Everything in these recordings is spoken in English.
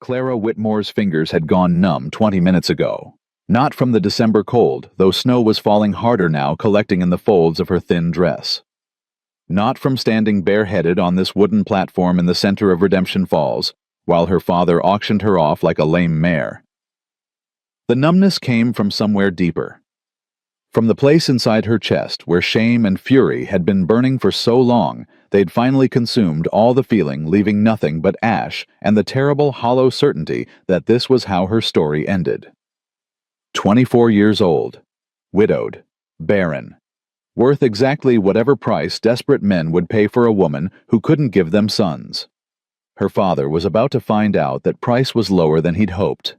Clara Whitmore's fingers had gone numb 20 minutes ago. Not from the December cold, though snow was falling harder now, collecting in the folds of her thin dress. Not from standing bareheaded on this wooden platform in the center of Redemption Falls, while her father auctioned her off like a lame mare. The numbness came from somewhere deeper. From the place inside her chest where shame and fury had been burning for so long, they'd finally consumed all the feeling, leaving nothing but ash and the terrible, hollow certainty that this was how her story ended. 24 years old, widowed, barren, worth exactly whatever price desperate men would pay for a woman who couldn't give them sons. Her father was about to find out that price was lower than he'd hoped.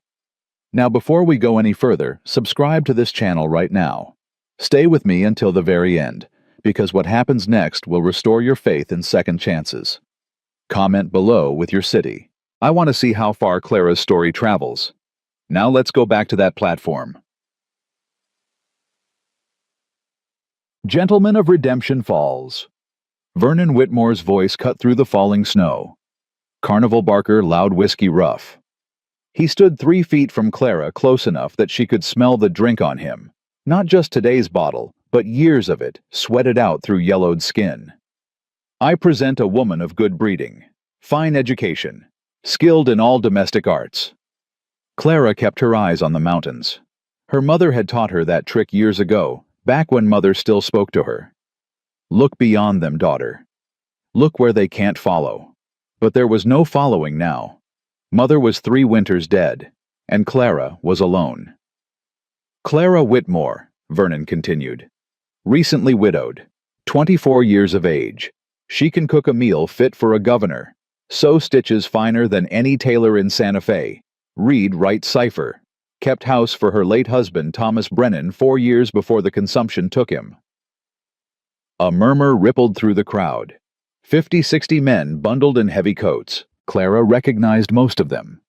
Now, before we go any further, subscribe to this channel right now. Stay with me until the very end, because what happens next will restore your faith in second chances. Comment below with your city. I want to see how far Clara's story travels. Now let's go back to that platform. Gentlemen of Redemption Falls. Vernon Whitmore's voice cut through the falling snow. Carnival Barker loud whiskey rough. He stood 3 feet from Clara, close enough that she could smell the drink on him. Not just today's bottle, but years of it, sweated out through yellowed skin. I present a woman of good breeding, fine education, skilled in all domestic arts. Clara kept her eyes on the mountains. Her mother had taught her that trick years ago, back when mother still spoke to her. Look beyond them, daughter. Look where they can't follow. But there was no following now. Mother was 3 winters dead, and Clara was alone. Clara Whitmore, Vernon continued. Recently widowed, 24 years of age. She can cook a meal fit for a governor, sew stitches finer than any tailor in Santa Fe, read, write cipher, kept house for her late husband Thomas Brennan 4 years before the consumption took him. A murmur rippled through the crowd. 50-60 men bundled in heavy coats. Clara recognized most of them.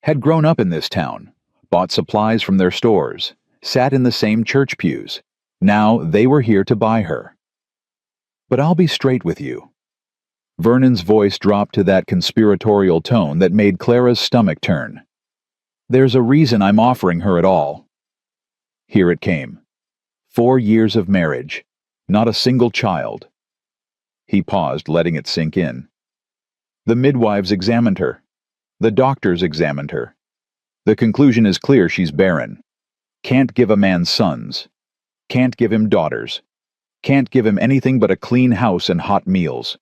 Had grown up in this town, bought supplies from their stores, sat in the same church pews. Now they were here to buy her. But I'll be straight with you. Vernon's voice dropped to that conspiratorial tone that made Clara's stomach turn. There's a reason I'm offering her at all. Here it came. 4 years of marriage. Not a single child. He paused, letting it sink in. The midwives examined her. The doctors examined her. The conclusion is clear: she's barren. Can't give a man sons. Can't give him daughters. Can't give him anything but a clean house and hot meals.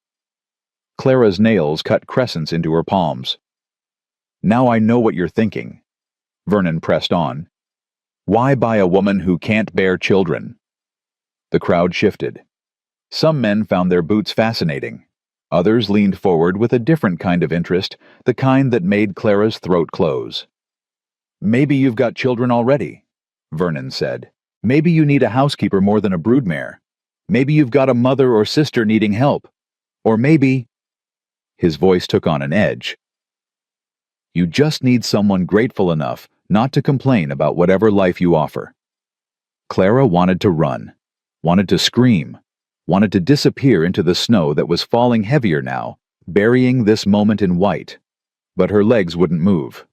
Clara's nails cut crescents into her palms. Now I know what you're thinking. Vernon pressed on. Why buy a woman who can't bear children? The crowd shifted. Some men found their boots fascinating. Others leaned forward with a different kind of interest, the kind that made Clara's throat close. Maybe you've got children already, Vernon said. Maybe you need a housekeeper more than a broodmare. Maybe you've got a mother or sister needing help. Or maybe... His voice took on an edge. You just need someone grateful enough not to complain about whatever life you offer. Clara wanted to run, wanted to scream, wanted to disappear into the snow that was falling heavier now, burying this moment in white. But her legs wouldn't move.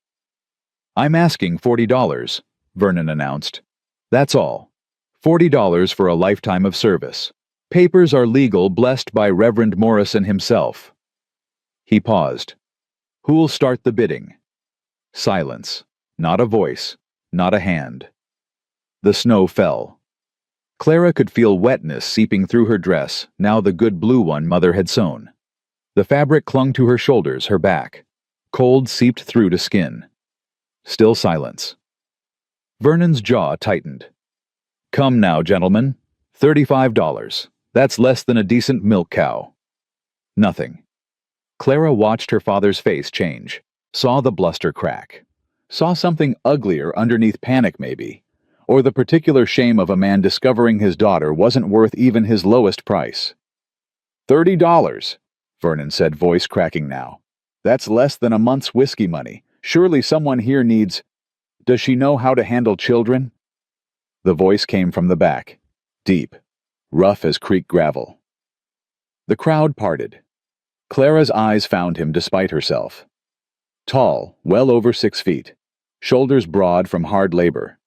I'm asking $40, Vernon announced. That's all. $40 for a lifetime of service. Papers are legal, blessed by Reverend Morrison himself. He paused. Who'll start the bidding? Silence. Not a voice. Not a hand. The snow fell. Clara could feel wetness seeping through her dress, now the good blue one Mother had sewn. The fabric clung to her shoulders, her back. Cold seeped through to skin. Still silence. Vernon's jaw tightened. Come now, gentlemen. $35. That's less than a decent milk cow. Nothing. Clara watched her father's face change, saw the bluster crack, saw something uglier underneath panic maybe, or the particular shame of a man discovering his daughter wasn't worth even his lowest price. $30, Vernon said, voice cracking now. That's less than a month's whiskey money. Surely someone here needs... Does she know how to handle children? The voice came from the back, deep, rough as creek gravel. The crowd parted. Clara's eyes found him despite herself. Tall, well over 6 feet. Shoulders broad from hard labor.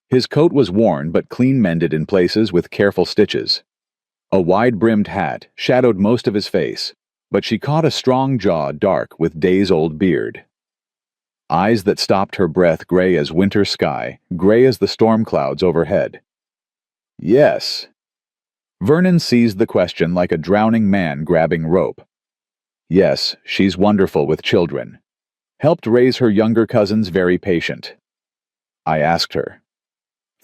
His coat was worn but clean mended in places with careful stitches. A wide-brimmed hat shadowed most of his face, but she caught a strong jaw dark with days-old beard. Eyes that stopped her breath gray as winter sky, gray as the storm clouds overhead. Yes. Vernon seized the question like a drowning man grabbing rope. Yes, she's wonderful with children. Helped raise her younger cousins very patient. I asked her.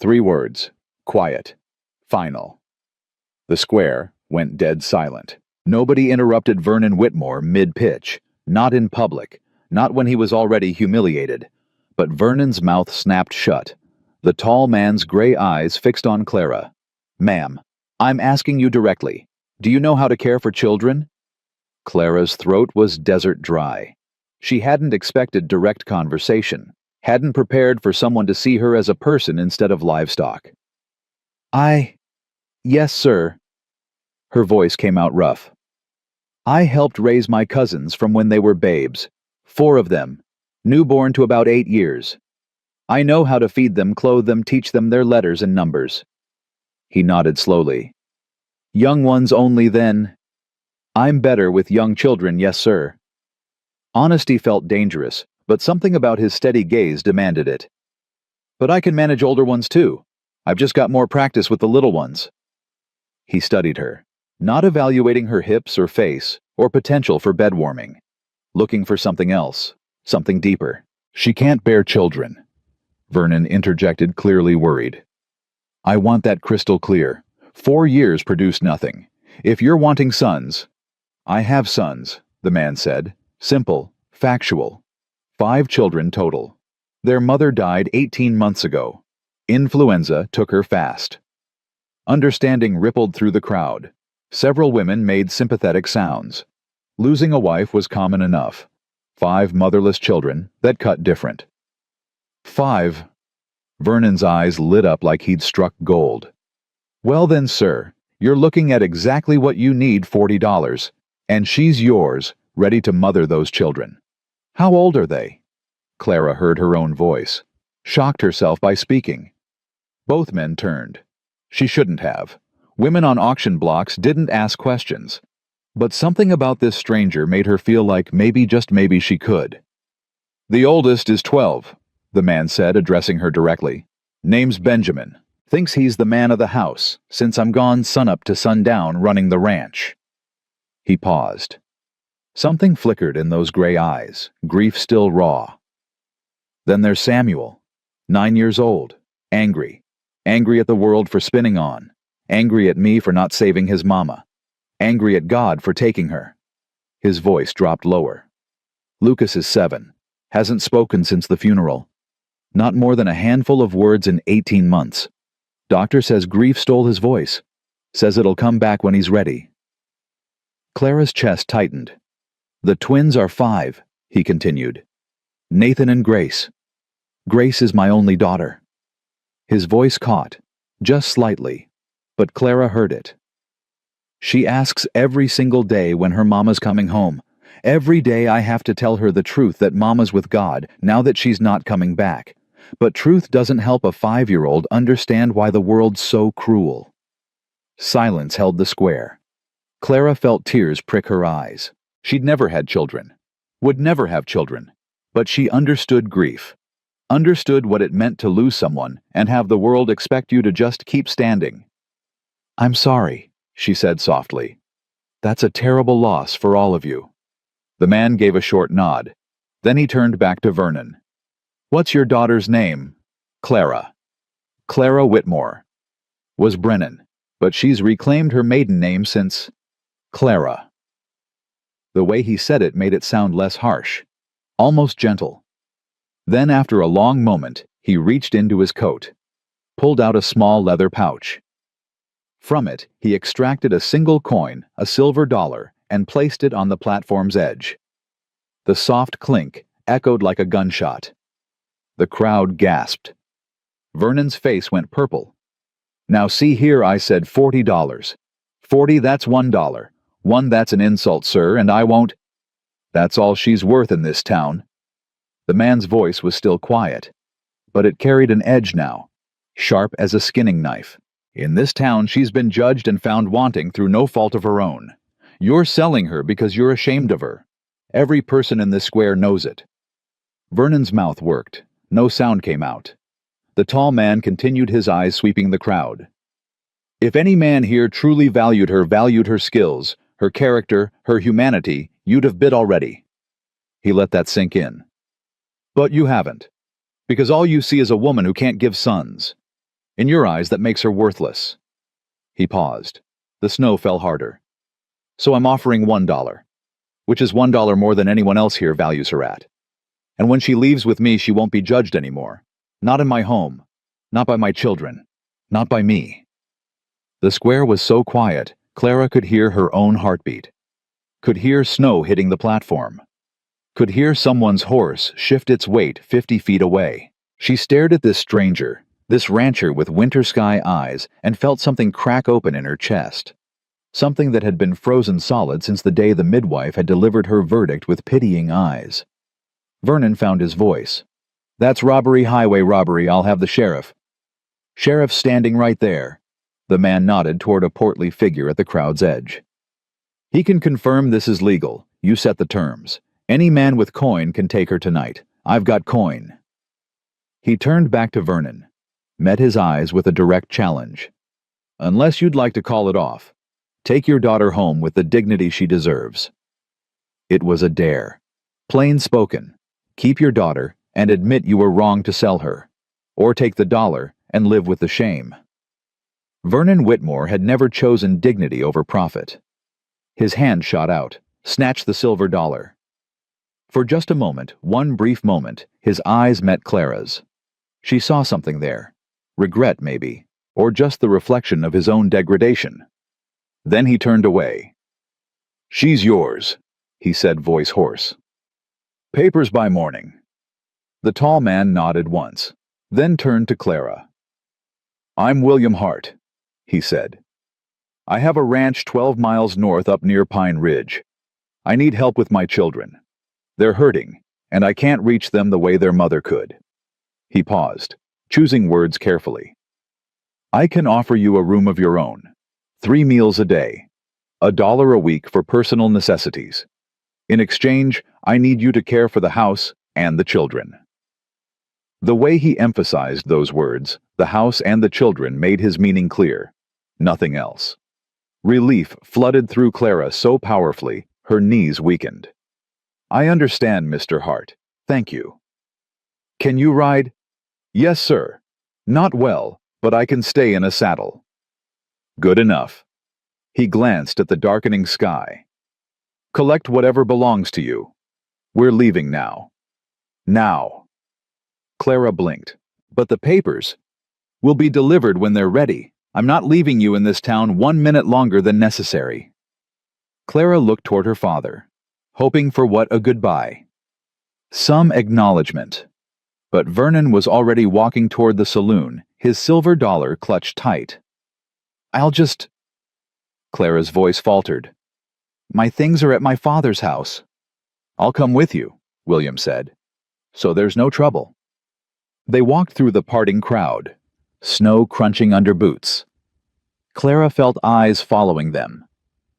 3 words. Quiet. Final. The square went dead silent. Nobody interrupted Vernon Whitmore mid-pitch, not in public, not when he was already humiliated. But Vernon's mouth snapped shut, the tall man's gray eyes fixed on Clara. Ma'am, I'm asking you directly. Do you know how to care for children? Clara's throat was desert dry. She hadn't expected direct conversation, hadn't prepared for someone to see her as a person instead of livestock. Yes, sir. Her voice came out rough. I helped raise my cousins from when they were babes, 4 of them, newborn to about 8 years. I know how to feed them, clothe them, teach them their letters and numbers. He nodded slowly. Young ones only then. I'm better with young children, yes, sir. Honesty felt dangerous, but something about his steady gaze demanded it. But I can manage older ones too. I've just got more practice with the little ones. He studied her, not evaluating her hips or face or potential for bedwarming, looking for something else, something deeper. She can't bear children, Vernon interjected, clearly worried. I want that crystal clear. 4 years produced nothing. If you're wanting sons... I have sons, the man said. Simple, factual. 5 children total. Their mother died 18 months ago. Influenza took her fast. Understanding rippled through the crowd. Several women made sympathetic sounds. Losing a wife was common enough. 5 motherless children that cut different. 5. Vernon's eyes lit up like he'd struck gold. Well then, sir, you're looking at exactly what you need, $40. And she's yours, ready to mother those children. How old are they? Clara heard her own voice, shocked herself by speaking. Both men turned. She shouldn't have. Women on auction blocks didn't ask questions. But something about this stranger made her feel like maybe, just maybe, she could. The oldest is 12, the man said, addressing her directly. Name's Benjamin. Thinks he's the man of the house, since I'm gone sunup to sundown running the ranch. He paused. Something flickered in those gray eyes, grief still raw. Then there's Samuel, 9 years old, angry. Angry at the world for spinning on. Angry at me for not saving his mama. Angry at God for taking her. His voice dropped lower. Lucas is 7. Hasn't spoken since the funeral. Not more than a handful of words in 18 months. Doctor says grief stole his voice. Says it'll come back when he's ready. Clara's chest tightened. The twins are 5, he continued. Nathan and Grace. Grace is my only daughter. His voice caught, just slightly, but Clara heard it. She asks every single day when her mama's coming home. Every day I have to tell her the truth that mama's with God now that she's not coming back. But truth doesn't help a 5-year-old understand why the world's so cruel. Silence held the square. Clara felt tears prick her eyes. She'd never had children. Would never have children. But she understood grief. Understood what it meant to lose someone and have the world expect you to just keep standing. I'm sorry, she said softly. That's a terrible loss for all of you. The man gave a short nod. Then he turned back to Vernon. What's your daughter's name? Clara. Clara Whitmore. Was Brennan, but she's reclaimed her maiden name since... Clara. The way he said it made it sound less harsh, almost gentle. Then, after a long moment, he reached into his coat, pulled out a small leather pouch. From it, he extracted a single coin, a silver dollar, and placed it on the platform's edge. The soft clink echoed like a gunshot. The crowd gasped. Vernon's face went purple. Now see here, I said $40. 40, that's $1. 1, that's an insult, sir, and I won't... That's all she's worth in this town, The man's voice was still quiet, but it carried an edge now, sharp as a skinning knife. In this town, she's been judged and found wanting through no fault of her own. You're selling her because you're ashamed of her. Every person in this square knows it. Vernon's mouth worked. No sound came out. The tall man continued, his eyes sweeping the crowd. If any man here truly valued her skills, her character, her humanity, you'd have bid already. He let that sink in. But you haven't, because all you see is a woman who can't give sons. In your eyes, that makes her worthless. He paused. The snow fell harder. So I'm offering $1, which is $1 more than anyone else here values her at. And when she leaves with me, she won't be judged anymore. Not in my home. Not by my children. Not by me. The square was so quiet, Clara could hear her own heartbeat. Could hear snow hitting the platform. Could hear someone's horse shift its weight 50 feet away. She stared at this stranger, this rancher with winter sky eyes, and felt something crack open in her chest. Something that had been frozen solid since the day the midwife had delivered her verdict with pitying eyes. Vernon found his voice. That's robbery, highway robbery. I'll have the sheriff. Sheriff's standing right there. The man nodded toward a portly figure at the crowd's edge. He can confirm this is legal. You set the terms. Any man with coin can take her tonight. I've got coin. He turned back to Vernon, met his eyes with a direct challenge. Unless you'd like to call it off, take your daughter home with the dignity she deserves. It was a dare. Plain spoken. Keep your daughter and admit you were wrong to sell her. Or take the dollar and live with the shame. Vernon Whitmore had never chosen dignity over profit. His hand shot out, snatched the silver dollar. For just a moment, one brief moment, his eyes met Clara's. She saw something there. Regret, maybe, or just the reflection of his own degradation. Then he turned away. She's yours, he said, voice hoarse. Papers by morning. The tall man nodded once, then turned to Clara. I'm William Hart, he said. I have a ranch 12 miles north up near Pine Ridge. I need help with my children. They're hurting, and I can't reach them the way their mother could. He paused, choosing words carefully. I can offer you a room of your own, 3 meals a day, $1 a week for personal necessities. In exchange, I need you to care for the house and the children. The way he emphasized those words, the house and the children, made his meaning clear. Nothing else. Relief flooded through Clara so powerfully, her knees weakened. I understand, Mr. Hart. Thank you. Can you ride? Yes, sir. Not well, but I can stay in a saddle. Good enough. He glanced at the darkening sky. Collect whatever belongs to you. We're leaving now. Now. Clara blinked. But the papers will be delivered when they're ready. I'm not leaving you in this town 1 minute longer than necessary. Clara looked toward her father, hoping for what? A goodbye. Some acknowledgement. But Vernon was already walking toward the saloon, his silver dollar clutched tight. I'll just... Clara's voice faltered. My things are at my father's house. I'll come with you, William said. So there's no trouble. They walked through the parting crowd, snow crunching under boots. Clara felt eyes following them,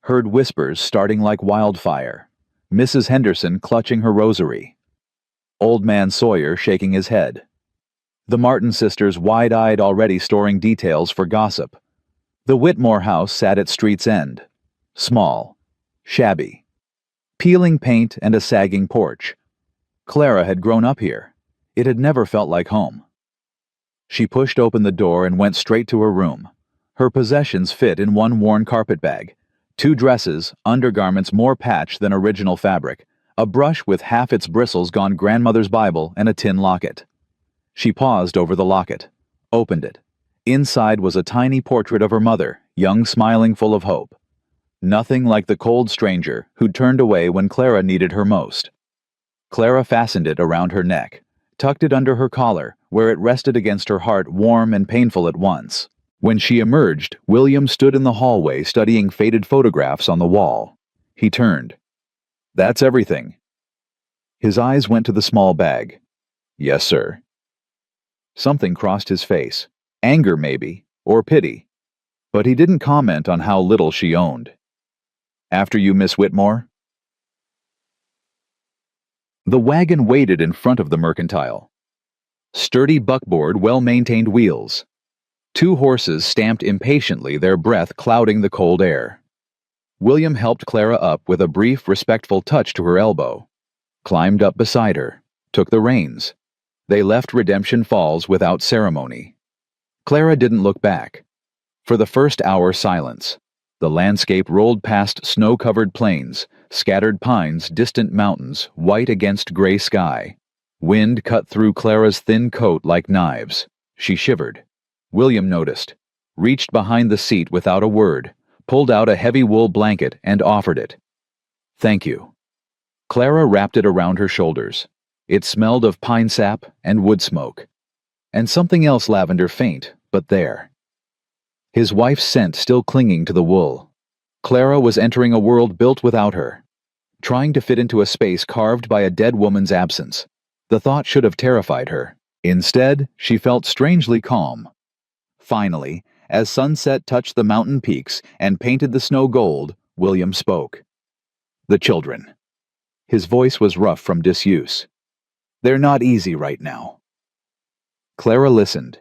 heard whispers starting like wildfire, Mrs. Henderson clutching her rosary, Old Man Sawyer shaking his head, the Martin sisters wide-eyed already storing details for gossip. The Whitmore house sat at street's end, small, shabby, peeling paint and a sagging porch. Clara had grown up here. It had never felt like home. She pushed open the door and went straight to her room. Her possessions fit in one worn carpet bag, 2 dresses, undergarments more patched than original fabric, a brush with half its bristles gone grandmother's Bible, and a tin locket. She paused over the locket, opened it. Inside was a tiny portrait of her mother, young, smiling, full of hope. Nothing like the cold stranger who'd turned away when Clara needed her most. Clara fastened it around her neck, tucked it under her collar, where it rested against her heart, warm and painful at once. When she emerged, William stood in the hallway studying faded photographs on the wall. He turned. That's everything. His eyes went to the small bag. Yes, sir. Something crossed his face. Anger, maybe, or pity. But he didn't comment on how little she owned. After you, Miss Whitmore? The wagon waited in front of the mercantile. Sturdy buckboard, well-maintained wheels. 2 horses stamped impatiently, their breath clouding the cold air. William helped Clara up with a brief, respectful touch to her elbow. Climbed up beside her. Took the reins. They left Redemption Falls without ceremony. Clara didn't look back. For the first hour, silence. The landscape rolled past snow-covered plains, scattered pines, distant mountains, white against gray sky. Wind cut through Clara's thin coat like knives. She shivered. William noticed. Reached behind the seat without a word, pulled out a heavy wool blanket and offered it. Thank you. Clara wrapped it around her shoulders. It smelled of pine sap and wood smoke. And something else lavender faint, but there. His wife's scent still clinging to the wool. Clara was entering a world built without her, trying to fit into a space carved by a dead woman's absence. The thought should have terrified her. Instead, she felt strangely calm. Finally, as sunset touched the mountain peaks and painted the snow gold, William spoke. The children. His voice was rough from disuse. They're not easy right now. Clara listened.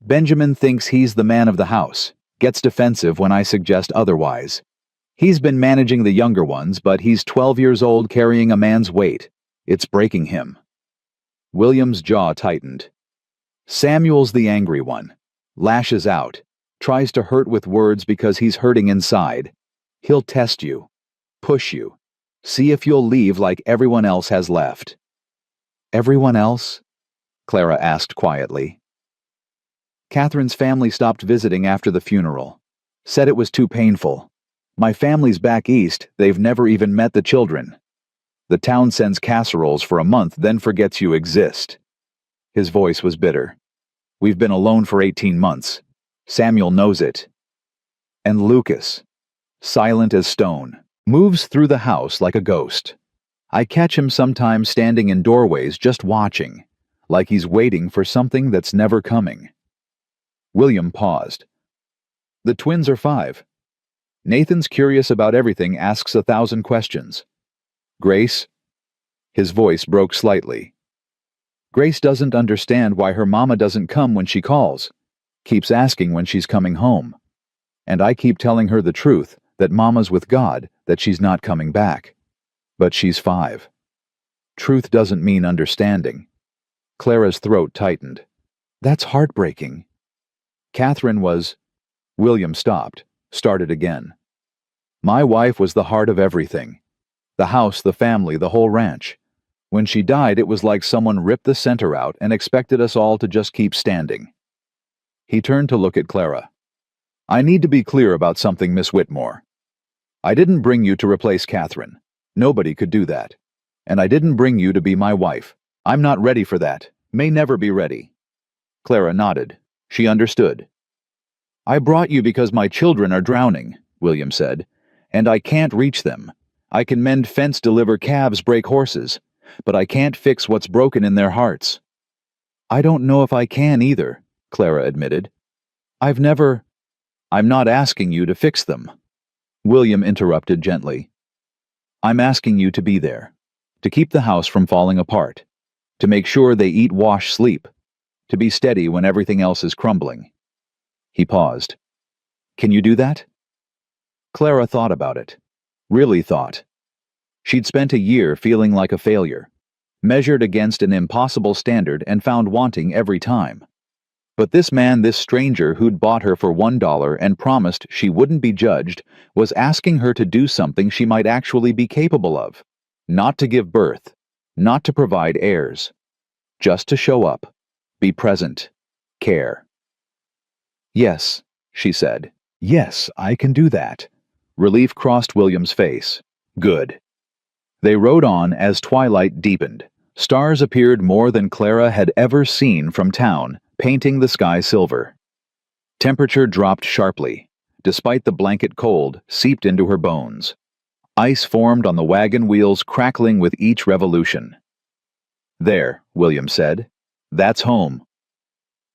Benjamin thinks he's the man of the house, gets defensive when I suggest otherwise. He's been managing the younger ones, but he's 12 years old carrying a man's weight. It's breaking him. William's jaw tightened. Samuel's the angry one. Lashes out. Tries to hurt with words because he's hurting inside. He'll test you. Push you. See if you'll leave like everyone else has left. Everyone else? Clara asked quietly. Catherine's family stopped visiting after the funeral. Said it was too painful. My family's back east, they've never even met the children. The town sends casseroles for a month, then forgets you exist. His voice was bitter. We've been alone for 18 months. Samuel knows it. And Lucas, silent as stone, moves through the house like a ghost. I catch him sometimes standing in doorways just watching, like he's waiting for something that's never coming. William paused. The twins are 5. Nathan's curious about everything, asks 1,000 questions. Grace? His voice broke slightly. Grace doesn't understand why her mama doesn't come when she calls. Keeps asking when she's coming home. And I keep telling her the truth, that mama's with God, that she's not coming back. But she's 5. Truth doesn't mean understanding. Clara's throat tightened. That's heartbreaking. Catherine was... William stopped, started again. My wife was the heart of everything. The house, the family, the whole ranch. When she died, it was like someone ripped the center out and expected us all to just keep standing. He turned to look at Clara. I need to be clear about something, Miss Whitmore. I didn't bring you to replace Catherine. Nobody could do that. And I didn't bring you to be my wife. I'm not ready for that. May never be ready. Clara nodded. She understood. I brought you because my children are drowning, William said, and I can't reach them. I can mend fence, deliver calves, break horses, but I can't fix what's broken in their hearts. I don't know if I can either, Clara admitted. I'm not asking you to fix them. William interrupted gently. I'm asking you to be there, to keep the house from falling apart, to make sure they eat, wash, sleep, to be steady when everything else is crumbling. He paused. Can you do that? Clara thought about it. Really thought. She'd spent a year feeling like a failure, measured against an impossible standard and found wanting every time. But this man, this stranger who'd bought her for $1 and promised she wouldn't be judged, was asking her to do something she might actually be capable of. Not to give birth, not to provide heirs. Just to show up, be present, care. Yes, she said. Yes, I can do that. Relief crossed William's face. Good. They rode on as twilight deepened. Stars appeared more than Clara had ever seen from town, painting the sky silver. Temperature dropped sharply. Despite the blanket cold, seeped into her bones. Ice formed on the wagon wheels, crackling with each revolution. "There," William said. "That's home."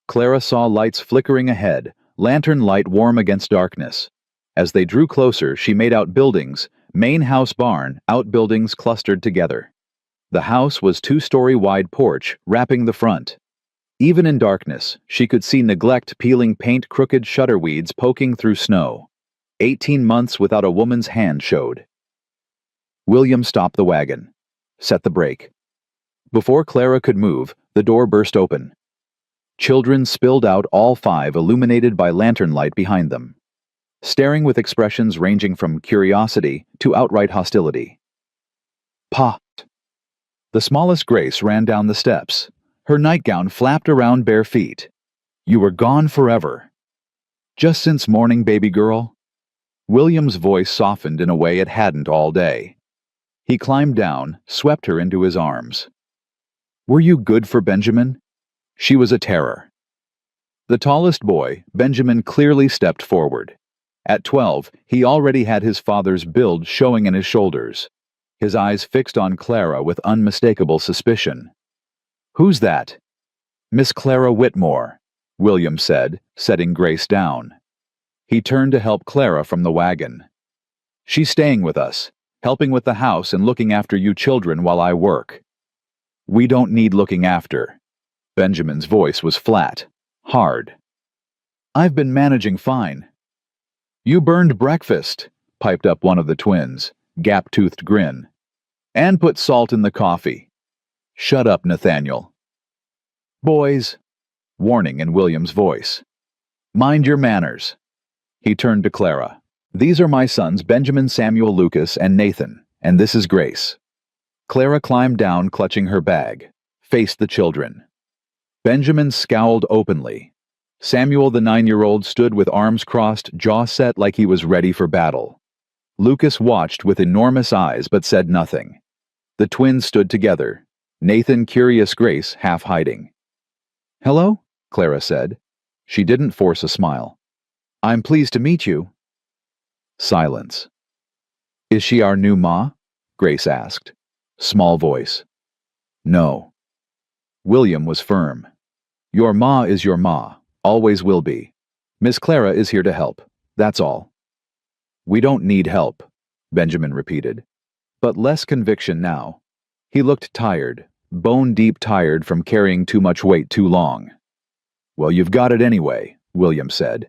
Clara saw lights flickering ahead, lantern light warm against darkness. As they drew closer, she made out buildings, main house barn, outbuildings clustered together. The house was two-story wide porch, wrapping the front. Even in darkness, she could see neglect peeling paint, crooked shutter weeds poking through snow. 18 months without a woman's hand showed. William stopped the wagon, set the brake. Before Clara could move, the door burst open. Children spilled out, all 5 illuminated by lantern light behind them, staring with expressions ranging from curiosity to outright hostility. "Pa!" The smallest Grace ran down the steps. Her nightgown flapped around bare feet. "You were gone forever." "Just since morning, baby girl." William's voice softened in a way it hadn't all day. He climbed down, swept her into his arms. "Were you good for Benjamin?" She was a terror. The tallest boy, Benjamin, clearly stepped forward. At 12, he already had his father's build showing in his shoulders, his eyes fixed on Clara with unmistakable suspicion. "Who's that?" "Miss Clara Whitmore," William said, setting Grace down. He turned to help Clara from the wagon. "She's staying with us, helping with the house and looking after you children while I work." "We don't need looking after." Benjamin's voice was flat, hard. "I've been managing fine." "You burned breakfast," piped up one of the twins, gap-toothed grin. "And put salt in the coffee." "Shut up, Nathaniel." "Boys," warning in William's voice. "Mind your manners." He turned to Clara. "These are my sons, Benjamin, Samuel, Lucas, and Nathan, and this is Grace." Clara climbed down, clutching her bag, faced the children. Benjamin scowled openly. Samuel, the 9-year-old, stood with arms crossed, jaw set like he was ready for battle. Lucas watched with enormous eyes but said nothing. The twins stood together, Nathan, curious, Grace half hiding. "Hello?" Clara said. She didn't force a smile. "I'm pleased to meet you." Silence. "Is she our new ma?" Grace asked. Small voice. "No." William was firm. "Your ma is your ma, always will be. Miss Clara is here to help, that's all." "We don't need help," Benjamin repeated, but less conviction now. He looked tired, bone-deep tired from carrying too much weight too long. "Well, you've got it anyway," William said.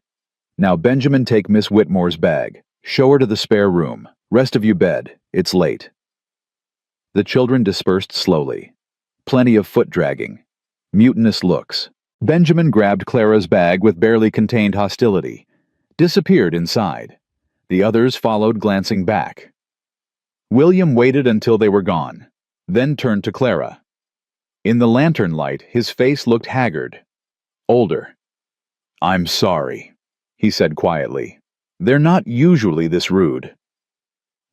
"Now, Benjamin, take Miss Whitmore's bag. Show her to the spare room. Rest of you bed. It's late." The children dispersed slowly. Plenty of foot dragging. Mutinous looks. Benjamin grabbed Clara's bag with barely contained hostility. Disappeared inside. The others followed, glancing back. William waited until they were gone, then turned to Clara. In the lantern light, his face looked haggard. Older. "I'm sorry," he said quietly. "They're not usually this rude."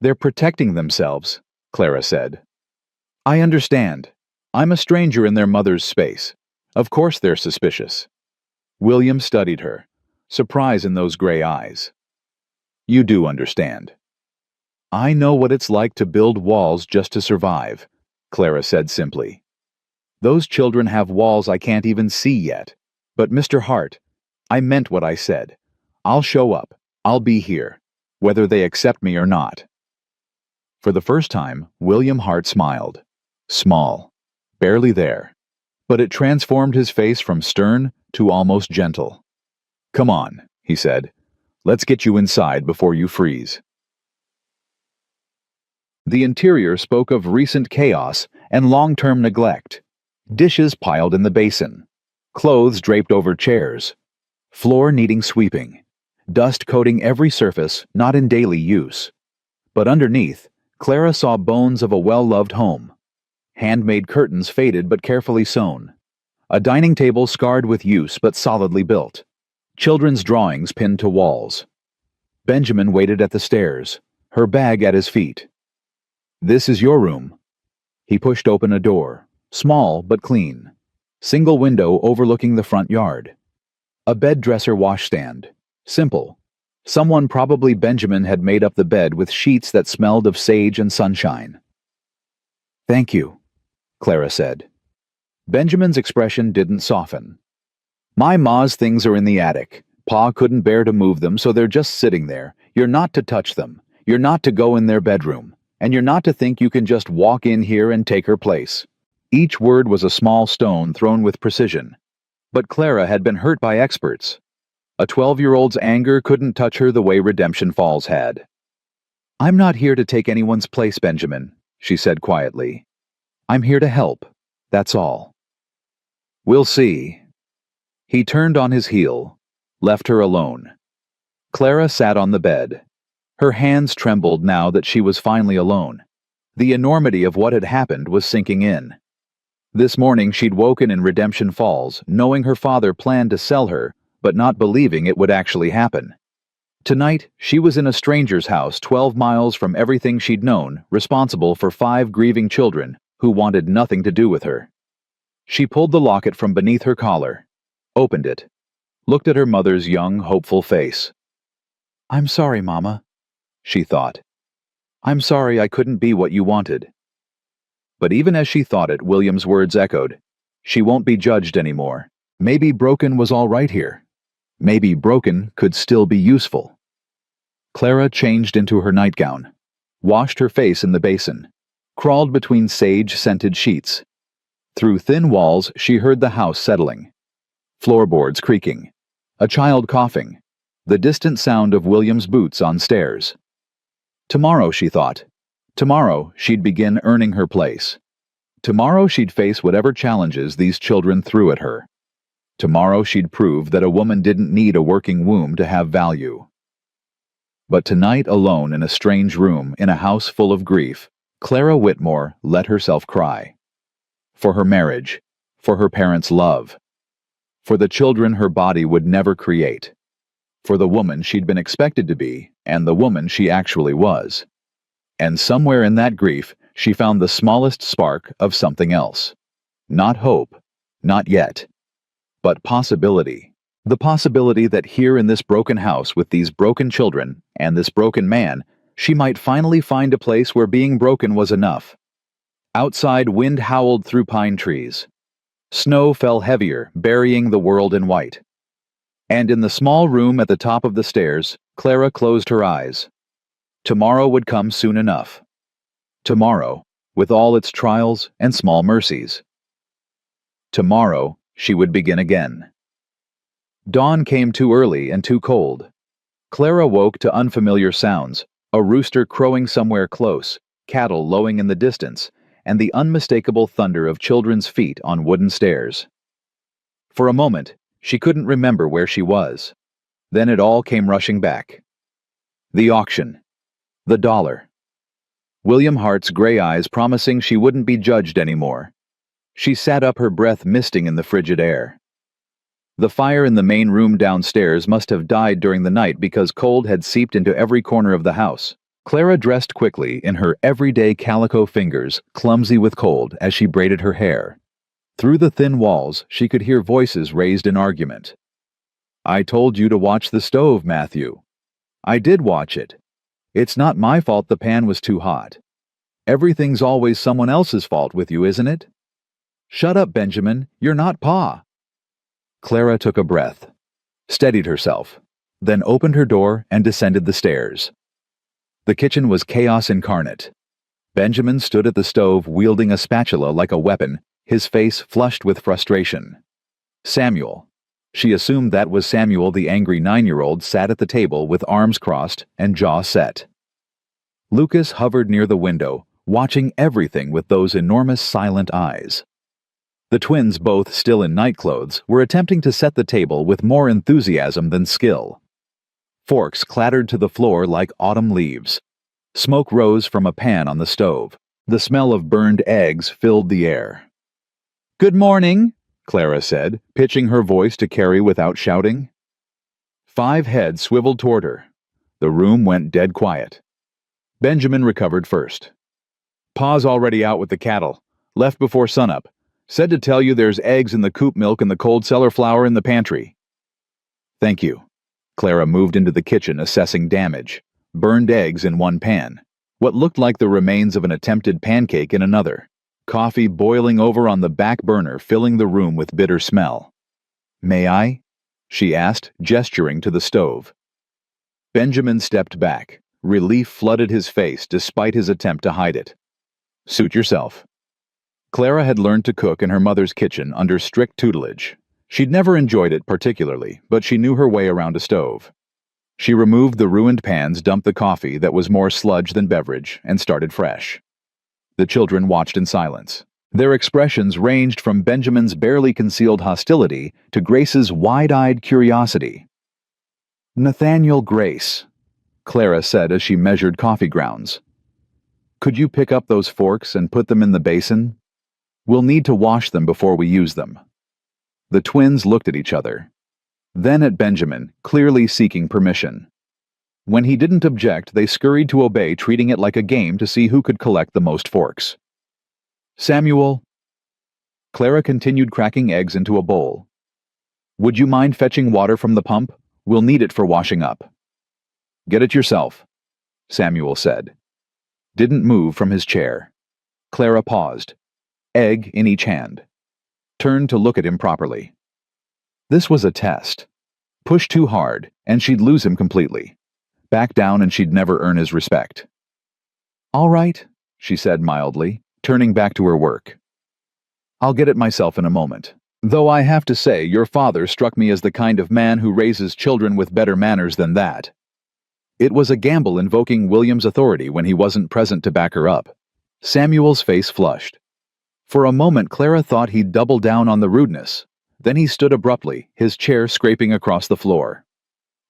"They're protecting themselves," Clara said. "I understand. I'm a stranger in their mother's space. Of course they're suspicious." William studied her, surprise in those gray eyes. "You do understand." "I know what it's like to build walls just to survive," Clara said simply. "Those children have walls I can't even see yet. But Mr. Hart, I meant what I said. I'll show up. I'll be here, whether they accept me or not." For the first time, William Hart smiled. Small. Barely there. But it transformed his face from stern to almost gentle. "Come on," he said. "Let's get you inside before you freeze." The interior spoke of recent chaos and long-term neglect. Dishes piled in the basin. Clothes draped over chairs. Floor needing sweeping. Dust coating every surface not in daily use. But underneath, Clara saw bones of a well-loved home. Handmade curtains faded but carefully sewn. A dining table scarred with use but solidly built. Children's drawings pinned to walls. Benjamin waited at the stairs, her bag at his feet. "This is your room." He pushed open a door, small but clean. Single window overlooking the front yard. A bed dresser washstand. Simple. Someone, probably Benjamin, had made up the bed with sheets that smelled of sage and sunshine. "Thank you," Clara said. Benjamin's expression didn't soften. "My ma's things are in the attic. Pa couldn't bear to move them, so they're just sitting there. You're not to touch them. You're not to go in their bedroom. And you're not to think you can just walk in here and take her place." Each word was a small stone thrown with precision. But Clara had been hurt by experts. A 12-year-old's anger couldn't touch her the way Redemption Falls had. "I'm not here to take anyone's place, Benjamin," she said quietly. "I'm here to help. That's all." "We'll see." He turned on his heel, left her alone. Clara sat on the bed. Her hands trembled now that she was finally alone. The enormity of what had happened was sinking in. This morning she'd woken in Redemption Falls, knowing her father planned to sell her, but not believing it would actually happen. Tonight, she was in a stranger's house 12 miles from everything she'd known, responsible for 5 grieving children who wanted nothing to do with her. She pulled the locket from beneath her collar, opened it, looked at her mother's young, hopeful face. "I'm sorry, Mama," she thought. "I'm sorry I couldn't be what you wanted." But even as she thought it, William's words echoed. She won't be judged anymore. Maybe broken was all right here. Maybe broken could still be useful. Clara changed into her nightgown, washed her face in the basin, crawled between sage-scented sheets. Through thin walls, she heard the house settling. Floorboards creaking, a child coughing, the distant sound of William's boots on stairs. Tomorrow, she thought. Tomorrow, she'd begin earning her place. Tomorrow, she'd face whatever challenges these children threw at her. Tomorrow, she'd prove that a woman didn't need a working womb to have value. But tonight, alone in a strange room, in a house full of grief, Clara Whitmore let herself cry. For her marriage, for her parents' love, for the children her body would never create, for the woman she'd been expected to be, and the woman she actually was. And somewhere in that grief, she found the smallest spark of something else. Not hope, not yet, but possibility. The possibility that here in this broken house with these broken children and this broken man, she might finally find a place where being broken was enough. Outside, wind howled through pine trees. Snow fell heavier, burying the world in white. And in the small room at the top of the stairs, Clara closed her eyes. Tomorrow would come soon enough. Tomorrow, with all its trials and small mercies. Tomorrow, she would begin again. Dawn came too early and too cold. Clara woke to unfamiliar sounds, a rooster crowing somewhere close, cattle lowing in the distance, and the unmistakable thunder of children's feet on wooden stairs. For a moment, she couldn't remember where she was. Then it all came rushing back. The auction. The dollar. William Hart's gray eyes promising she wouldn't be judged anymore. She sat up, her breath misting in the frigid air. The fire in the main room downstairs must have died during the night because cold had seeped into every corner of the house. Clara dressed quickly in her everyday calico fingers, clumsy with cold, as she braided her hair. Through the thin walls, she could hear voices raised in argument. "I told you to watch the stove, Matthew." "I did watch it. It's not my fault the pan was too hot." "Everything's always someone else's fault with you, isn't it?" "Shut up, Benjamin. You're not Pa." Clara took a breath, steadied herself, then opened her door and descended the stairs. The kitchen was chaos incarnate. Benjamin stood at the stove wielding a spatula like a weapon, his face flushed with frustration. Samuel. She assumed that was Samuel, the angry 9-year-old, sat at the table with arms crossed and jaw set. Lucas hovered near the window, watching everything with those enormous silent eyes. The twins, both still in nightclothes, were attempting to set the table with more enthusiasm than skill. Forks clattered to the floor like autumn leaves. Smoke rose from a pan on the stove. The smell of burned eggs filled the air. "Good morning," Clara said, pitching her voice to carry without shouting. 5 heads swiveled toward her. The room went dead quiet. Benjamin recovered first. "Pa's already out with the cattle. Left before sunup. Said to tell you there's eggs in the coop milk and the cold cellar flour in the pantry." "Thank you." Clara moved into the kitchen assessing damage. Burned eggs in one pan. What looked like the remains of an attempted pancake in another. Coffee boiling over on the back burner, filling the room with bitter smell. "May I?" she asked, gesturing to the stove. Benjamin stepped back. Relief flooded his face despite his attempt to hide it. "Suit yourself." Clara had learned to cook in her mother's kitchen under strict tutelage. She'd never enjoyed it particularly, but she knew her way around a stove. She removed the ruined pans, dumped the coffee that was more sludge than beverage, and started fresh. The children watched in silence. Their expressions ranged from Benjamin's barely concealed hostility to Grace's wide-eyed curiosity. "Nathaniel Grace," Clara said as she measured coffee grounds. "Could you pick up those forks and put them in the basin? We'll need to wash them before we use them." The twins looked at each other. Then at Benjamin, clearly seeking permission. When he didn't object, they scurried to obey, treating it like a game to see who could collect the most forks. "Samuel." Clara continued cracking eggs into a bowl. "Would you mind fetching water from the pump? We'll need it for washing up." "Get it yourself," Samuel said. Didn't move from his chair. Clara paused, egg in each hand. Turned to look at him properly. This was a test. Push too hard, and she'd lose him completely. Back down and she'd never earn his respect. "All right," she said mildly, turning back to her work. "I'll get it myself in a moment. Though I have to say, your father struck me as the kind of man who raises children with better manners than that." It was a gamble invoking William's authority when he wasn't present to back her up. Samuel's face flushed. For a moment Clara thought he'd double down on the rudeness. Then he stood abruptly, his chair scraping across the floor.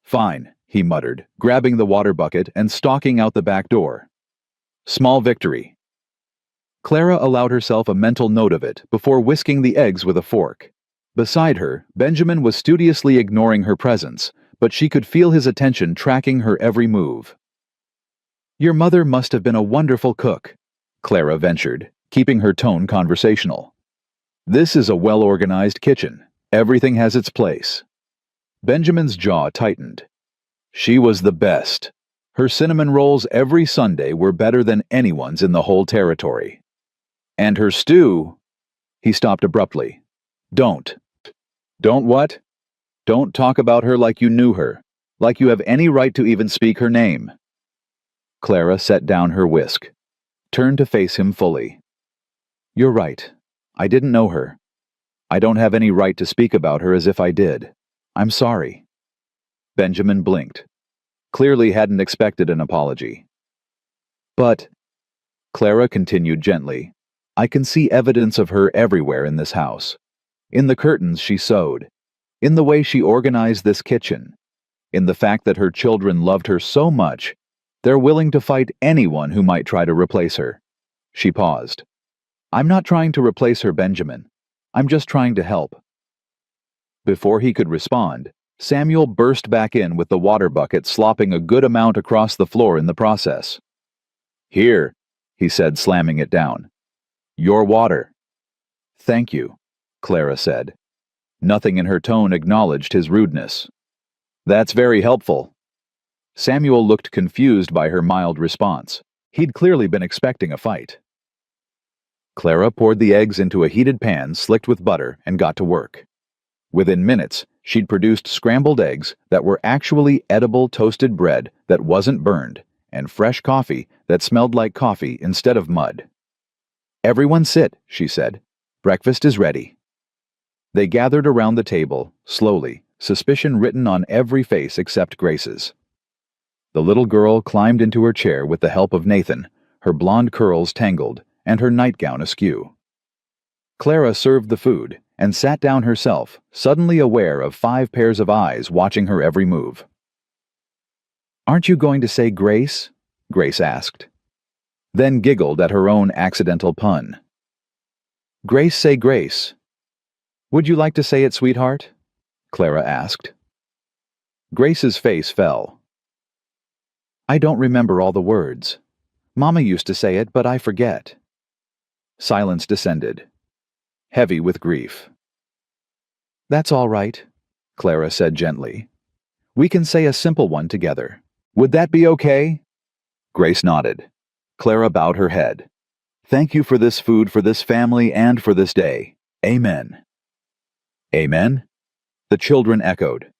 "Fine," he muttered, grabbing the water bucket and stalking out the back door. Small victory. Clara allowed herself a mental note of it before whisking the eggs with a fork. Beside her, Benjamin was studiously ignoring her presence, but she could feel his attention tracking her every move. "Your mother must have been a wonderful cook," Clara ventured, keeping her tone conversational. "This is a well-organized kitchen. Everything has its place." Benjamin's jaw tightened. She was the best. Her cinnamon rolls every Sunday were better than anyone's in the whole territory. And her stew... He stopped abruptly. "Don't." "Don't what?" "Don't talk about her like you knew her, like you have any right to even speak her name." Clara set down her whisk, turned to face him fully. "You're right. I didn't know her. I don't have any right to speak about her as if I did. I'm sorry." Benjamin blinked. Clearly hadn't expected an apology. "But," Clara continued gently, "I can see evidence of her everywhere in this house. In the curtains she sewed. In the way she organized this kitchen. In the fact that her children loved her so much, they're willing to fight anyone who might try to replace her." She paused. "I'm not trying to replace her, Benjamin. I'm just trying to help." Before he could respond, Samuel burst back in with the water bucket, slopping a good amount across the floor in the process. "Here," he said, slamming it down. "Your water." "Thank you," Clara said. Nothing in her tone acknowledged his rudeness. "That's very helpful." Samuel looked confused by her mild response. He'd clearly been expecting a fight. Clara poured the eggs into a heated pan slicked with butter and got to work. Within minutes, she'd produced scrambled eggs that were actually edible toasted bread that wasn't burned, and fresh coffee that smelled like coffee instead of mud. "Everyone sit," she said. "Breakfast is ready." They gathered around the table, slowly, suspicion written on every face except Grace's. The little girl climbed into her chair with the help of Nathan, her blonde curls tangled, and her nightgown askew. Clara served the food and sat down herself, suddenly aware of 5 pairs of eyes watching her every move. "Aren't you going to say grace?" Grace asked. Then giggled at her own accidental pun. "Grace say grace." "Would you like to say it, sweetheart?" Clara asked. Grace's face fell. "I don't remember all the words. Mama used to say it, but I forget." Silence descended, heavy with grief. "That's all right," Clara said gently. We can say a simple one together. Would that be okay? Grace nodded. Clara bowed her head. Thank you for this food, for this family, and for this day. Amen. Amen? The children echoed.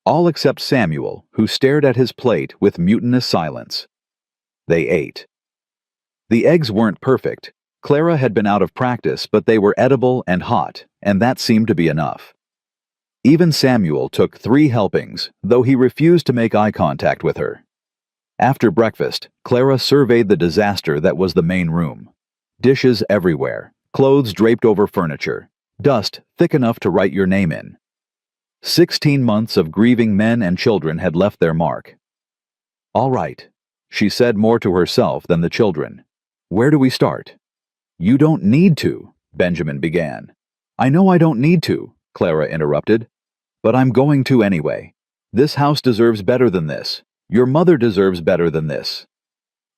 All except Samuel, who stared at his plate with mutinous silence. They ate. The eggs weren't perfect. Clara had been out of practice, but they were edible and hot, and that seemed to be enough. Even Samuel took 3 helpings, though he refused to make eye contact with her. After breakfast, Clara surveyed the disaster that was the main room. Dishes everywhere, clothes draped over furniture, dust thick enough to write your name in. 16 months of grieving men and children had left their mark. All right, she said more to herself than the children. Where do we start? You don't need to, Benjamin began. I know I don't need to, Clara interrupted. But I'm going to anyway. This house deserves better than this. Your mother deserves better than this.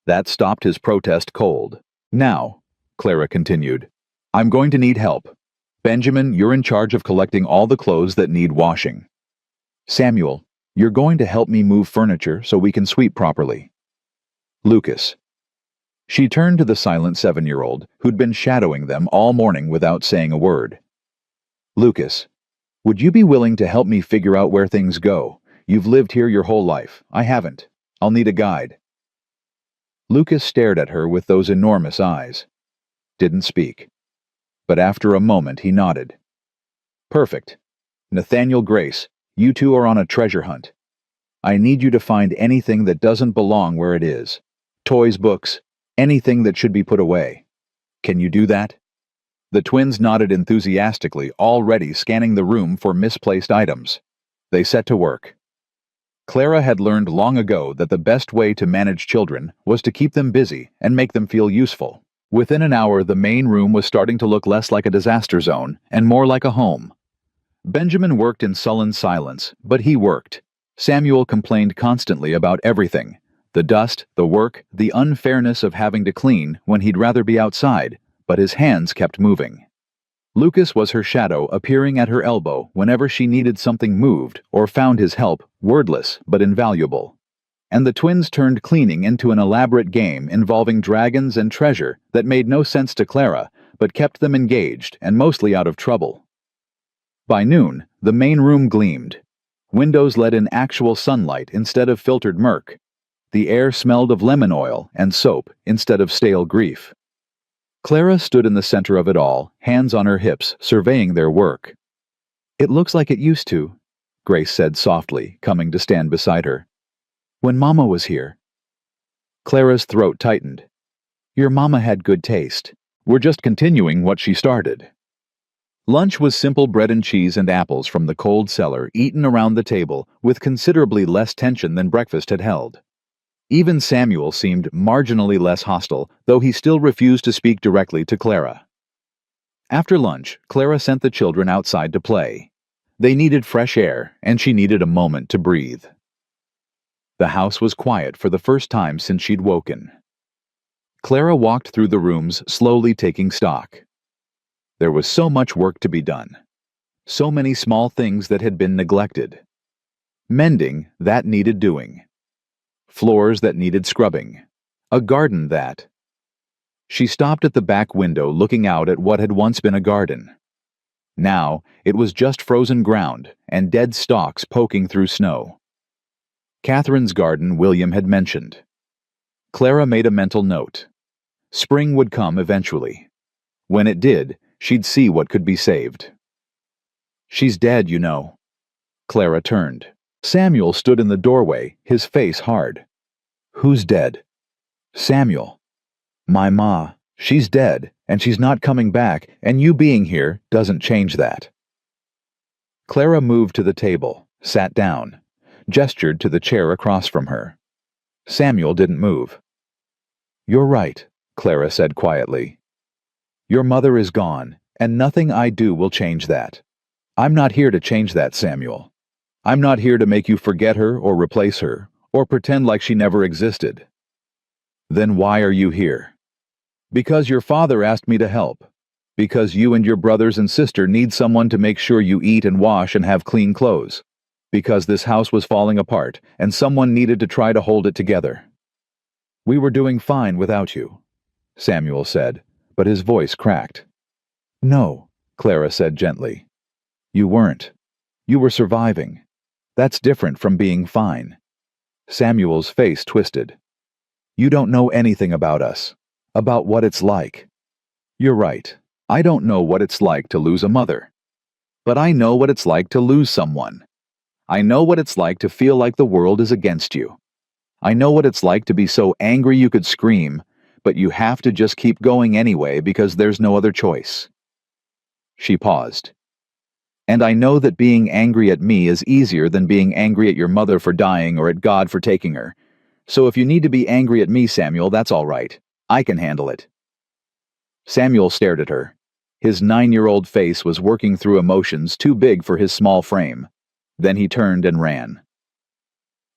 That stopped his protest cold. Now, Clara continued, I'm going to need help. Benjamin, you're in charge of collecting all the clothes that need washing. Samuel, you're going to help me move furniture so we can sweep properly. Lucas. She turned to the silent 7-year-old who'd been shadowing them all morning without saying a word. Lucas, would you be willing to help me figure out where things go? You've lived here your whole life. I haven't. I'll need a guide. Lucas stared at her with those enormous eyes. Didn't speak. But after a moment he nodded. Perfect. Nathaniel, Grace, you two are on a treasure hunt. I need you to find anything that doesn't belong where it is. Toys, books, anything that should be put away. Can you do that? The twins nodded enthusiastically, already scanning the room for misplaced items. They set to work. Clara had learned long ago that the best way to manage children was to keep them busy and make them feel useful. Within an hour, the main room was starting to look less like a disaster zone and more like a home. Benjamin worked in sullen silence, but he worked. Samuel complained constantly about everything. The dust, the work, the unfairness of having to clean when he'd rather be outside, but his hands kept moving. Lucas was her shadow, appearing at her elbow whenever she needed something moved or found his help wordless but invaluable. And the twins turned cleaning into an elaborate game involving dragons and treasure that made no sense to Clara, but kept them engaged and mostly out of trouble. By noon, the main room gleamed. Windows let in actual sunlight instead of filtered murk. The air smelled of lemon oil and soap instead of stale grief. Clara stood in the center of it all, hands on her hips, surveying their work. It looks like it used to, Grace said softly, coming to stand beside her. When Mama was here. Clara's throat tightened. Your Mama had good taste. We're just continuing what she started. Lunch was simple bread and cheese and apples from the cold cellar, eaten around the table with considerably less tension than breakfast had held. Even Samuel seemed marginally less hostile, though he still refused to speak directly to Clara. After lunch, Clara sent the children outside to play. They needed fresh air, and she needed a moment to breathe. The house was quiet for the first time since she'd woken. Clara walked through the rooms, slowly taking stock. There was so much work to be done. So many small things that had been neglected. Mending, that needed doing. Floors that needed scrubbing. A garden that... She stopped at the back window looking out at what had once been a garden. Now, it was just frozen ground and dead stalks poking through snow. Catherine's garden William had mentioned. Clara made a mental note. Spring would come eventually. When it did, she'd see what could be saved. She's dead, you know. Clara turned. Samuel stood in the doorway, his face hard. Who's dead? Samuel. My ma. She's dead, and she's not coming back, and you being here doesn't change that. Clara moved to the table, sat down, gestured to the chair across from her. Samuel didn't move. You're right, Clara said quietly. Your mother is gone, and nothing I do will change that. I'm not here to change that, Samuel. I'm not here to make you forget her or replace her, or pretend like she never existed. Then why are you here? Because your father asked me to help. Because you and your brothers and sister need someone to make sure you eat and wash and have clean clothes. Because this house was falling apart, and someone needed to try to hold it together. We were doing fine without you, Samuel said, but his voice cracked. No, Clara said gently. You weren't. You were surviving. That's different from being fine. Samuel's face twisted. You don't know anything about us, about what it's like. You're right. I don't know what it's like to lose a mother. But I know what it's like to lose someone. I know what it's like to feel like the world is against you. I know what it's like to be so angry you could scream, but you have to just keep going anyway because there's no other choice. She paused. And I know that being angry at me is easier than being angry at your mother for dying or at God for taking her. So if you need to be angry at me, Samuel, that's all right. I can handle it. Samuel stared at her. His 9-year-old face was working through emotions too big for his small frame. Then he turned and ran.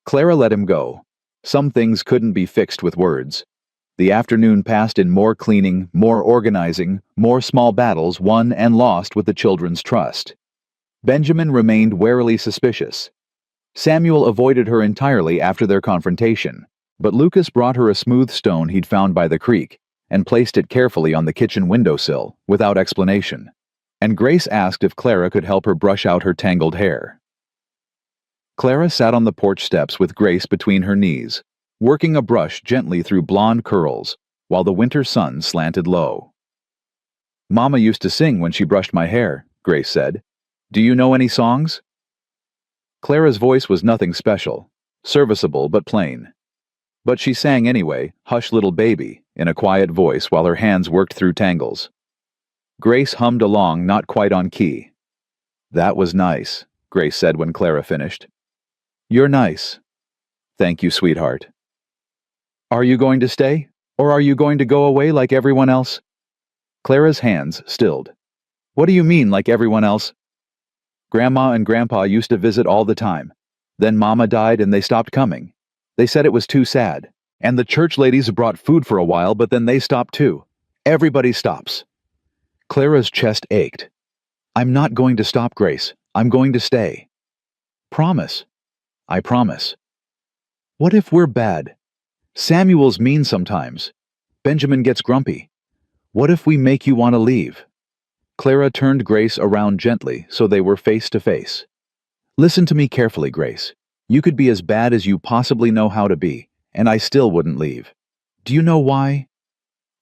Clara let him go. Some things couldn't be fixed with words. The afternoon passed in more cleaning, more organizing, more small battles won and lost with the children's trust. Benjamin remained warily suspicious. Samuel avoided her entirely after their confrontation, but Lucas brought her a smooth stone he'd found by the creek and placed it carefully on the kitchen windowsill, without explanation. And Grace asked if Clara could help her brush out her tangled hair. Clara sat on the porch steps with Grace between her knees, working a brush gently through blonde curls, while the winter sun slanted low. Mama used to sing when she brushed my hair, Grace said. Do you know any songs? Clara's voice was nothing special, serviceable but plain. But she sang anyway, Hush Little Baby, in a quiet voice while her hands worked through tangles. Grace hummed along, not quite on key. That was nice, Grace said when Clara finished. You're nice. Thank you, sweetheart. Are you going to stay, or are you going to go away like everyone else? Clara's hands stilled. What do you mean, like everyone else? Grandma and Grandpa used to visit all the time. Then Mama died and they stopped coming. They said it was too sad. And the church ladies brought food for a while, but then they stopped too. Everybody stops. Clara's chest ached. I'm not going to stop, Grace. I'm going to stay. Promise. I promise. What if we're bad? Samuel's mean sometimes. Benjamin gets grumpy. What if we make you want to leave? Clara turned Grace around gently so they were face to face. Listen to me carefully, Grace. You could be as bad as you possibly know how to be, and I still wouldn't leave. Do you know why?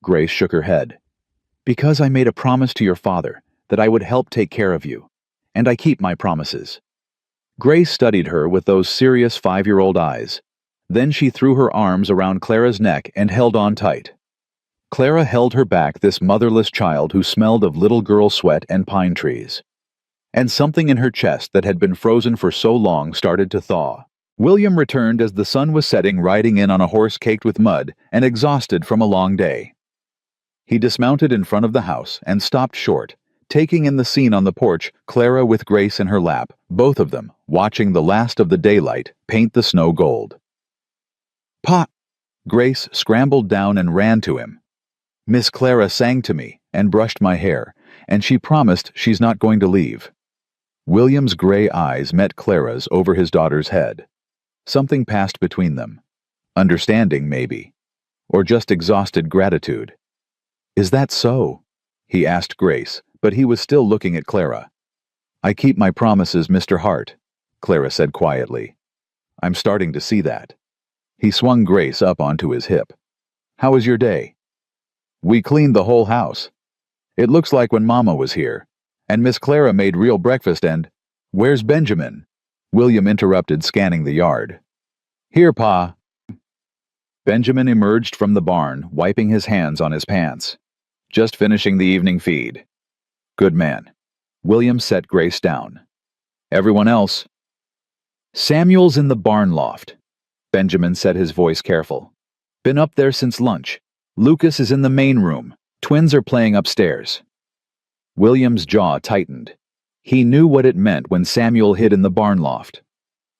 Grace shook her head. Because I made a promise to your father that I would help take care of you, and I keep my promises. Grace studied her with those serious 5-year-old eyes. Then she threw her arms around Clara's neck and held on tight. Clara held her back, this motherless child who smelled of little girl sweat and pine trees. And something in her chest that had been frozen for so long started to thaw. William returned as the sun was setting, riding in on a horse caked with mud and exhausted from a long day. He dismounted in front of the house and stopped short, taking in the scene on the porch, Clara with Grace in her lap, both of them watching the last of the daylight paint the snow gold. Pa! Grace scrambled down and ran to him. Miss Clara sang to me and brushed my hair, and she promised she's not going to leave. William's gray eyes met Clara's over his daughter's head. Something passed between them. Understanding, maybe. Or just exhausted gratitude. Is that so? He asked Grace, but he was still looking at Clara. I keep my promises, Mr. Hart, Clara said quietly. I'm starting to see that. He swung Grace up onto his hip. How was your day? We cleaned the whole house. It looks like when Mama was here. And Miss Clara made real breakfast and... Where's Benjamin? William interrupted, scanning the yard. Here, Pa. Benjamin emerged from the barn, wiping his hands on his pants. Just finishing the evening feed. Good man. William set Grace down. Everyone else? Samuel's in the barn loft. Benjamin said, his voice careful. Been up there since lunch. Lucas is in the main room. Twins are playing upstairs. William's jaw tightened. He knew what it meant when Samuel hid in the barn loft.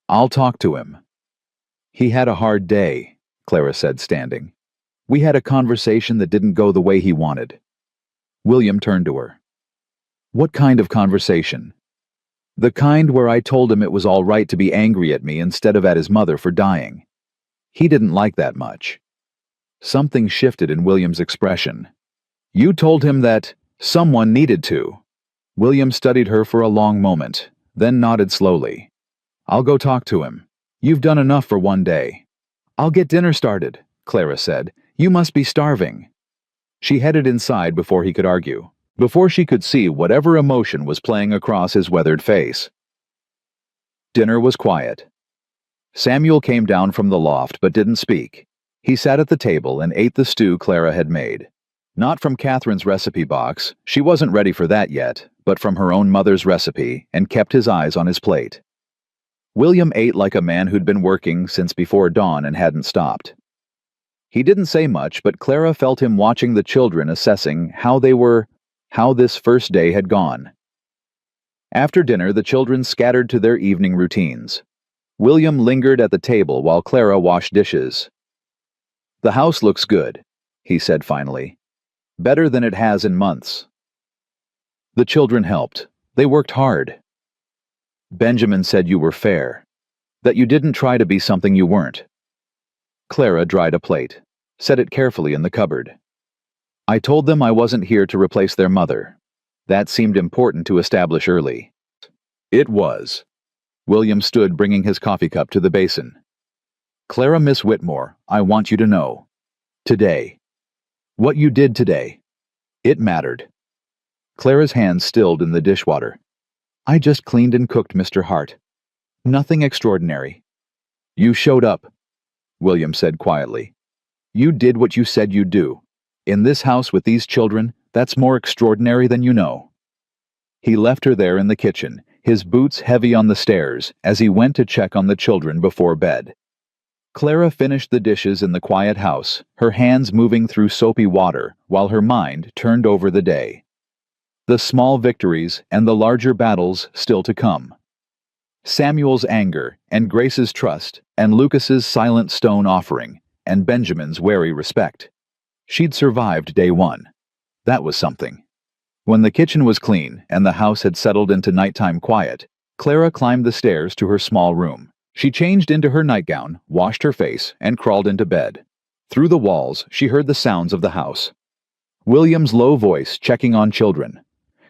I'll talk to him. He had a hard day, Clara said, standing. We had a conversation that didn't go the way he wanted. William turned to her. What kind of conversation? The kind where I told him it was all right to be angry at me instead of at his mother for dying. He didn't like that much. Something shifted in William's expression. You told him that someone needed to. William studied her for a long moment, then nodded slowly. I'll go talk to him. You've done enough for one day. I'll get dinner started, Clara said. You must be starving. She headed inside before he could argue, before she could see whatever emotion was playing across his weathered face. Dinner was quiet. Samuel came down from the loft but didn't speak. He sat at the table and ate the stew Clara had made. Not from Catherine's recipe box, she wasn't ready for that yet, but from her own mother's recipe, and kept his eyes on his plate. William ate like a man who'd been working since before dawn and hadn't stopped. He didn't say much, but Clara felt him watching the children, assessing how this first day had gone. After dinner, the children scattered to their evening routines. William lingered at the table while Clara washed dishes. The house looks good, he said finally. Better than it has in months. The children helped. They worked hard. Benjamin said you were fair, that you didn't try to be something you weren't. Clara dried a plate, set it carefully in the cupboard. I told them I wasn't here to replace their mother. That seemed important to establish early. It was. William stood bringing his coffee cup to the basin. Clara, Miss Whitmore, I want you to know. Today. What you did today. It mattered. Clara's hands stilled in the dishwater. I just cleaned and cooked, Mr. Hart. Nothing extraordinary. You showed up, William said quietly. You did what you said you'd do. In this house with these children, that's more extraordinary than you know. He left her there in the kitchen, his boots heavy on the stairs, as he went to check on the children before bed. Clara finished the dishes in the quiet house, her hands moving through soapy water, while her mind turned over the day. The small victories and the larger battles still to come. Samuel's anger, and Grace's trust, and Lucas's silent stone offering, and Benjamin's wary respect. She'd survived day one. That was something. When the kitchen was clean and the house had settled into nighttime quiet, Clara climbed the stairs to her small room. She changed into her nightgown, washed her face, and crawled into bed. Through the walls, she heard the sounds of the house. William's low voice checking on children.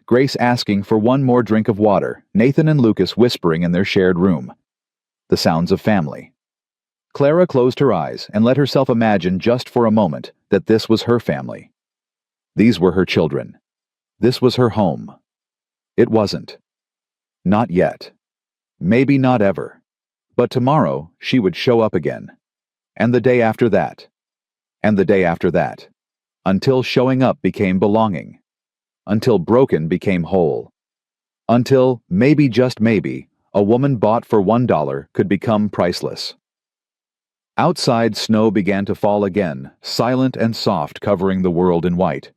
Grace asking for one more drink of water, Nathan and Lucas whispering in their shared room. The sounds of family. Clara closed her eyes and let herself imagine just for a moment that this was her family. These were her children. This was her home. It wasn't. Not yet. Maybe not ever. But tomorrow she would show up again. And the day after that. And the day after that. Until showing up became belonging. Until broken became whole. Until, maybe just maybe, a woman bought for $1 could become priceless. Outside, snow began to fall again, silent and soft, covering the world in white.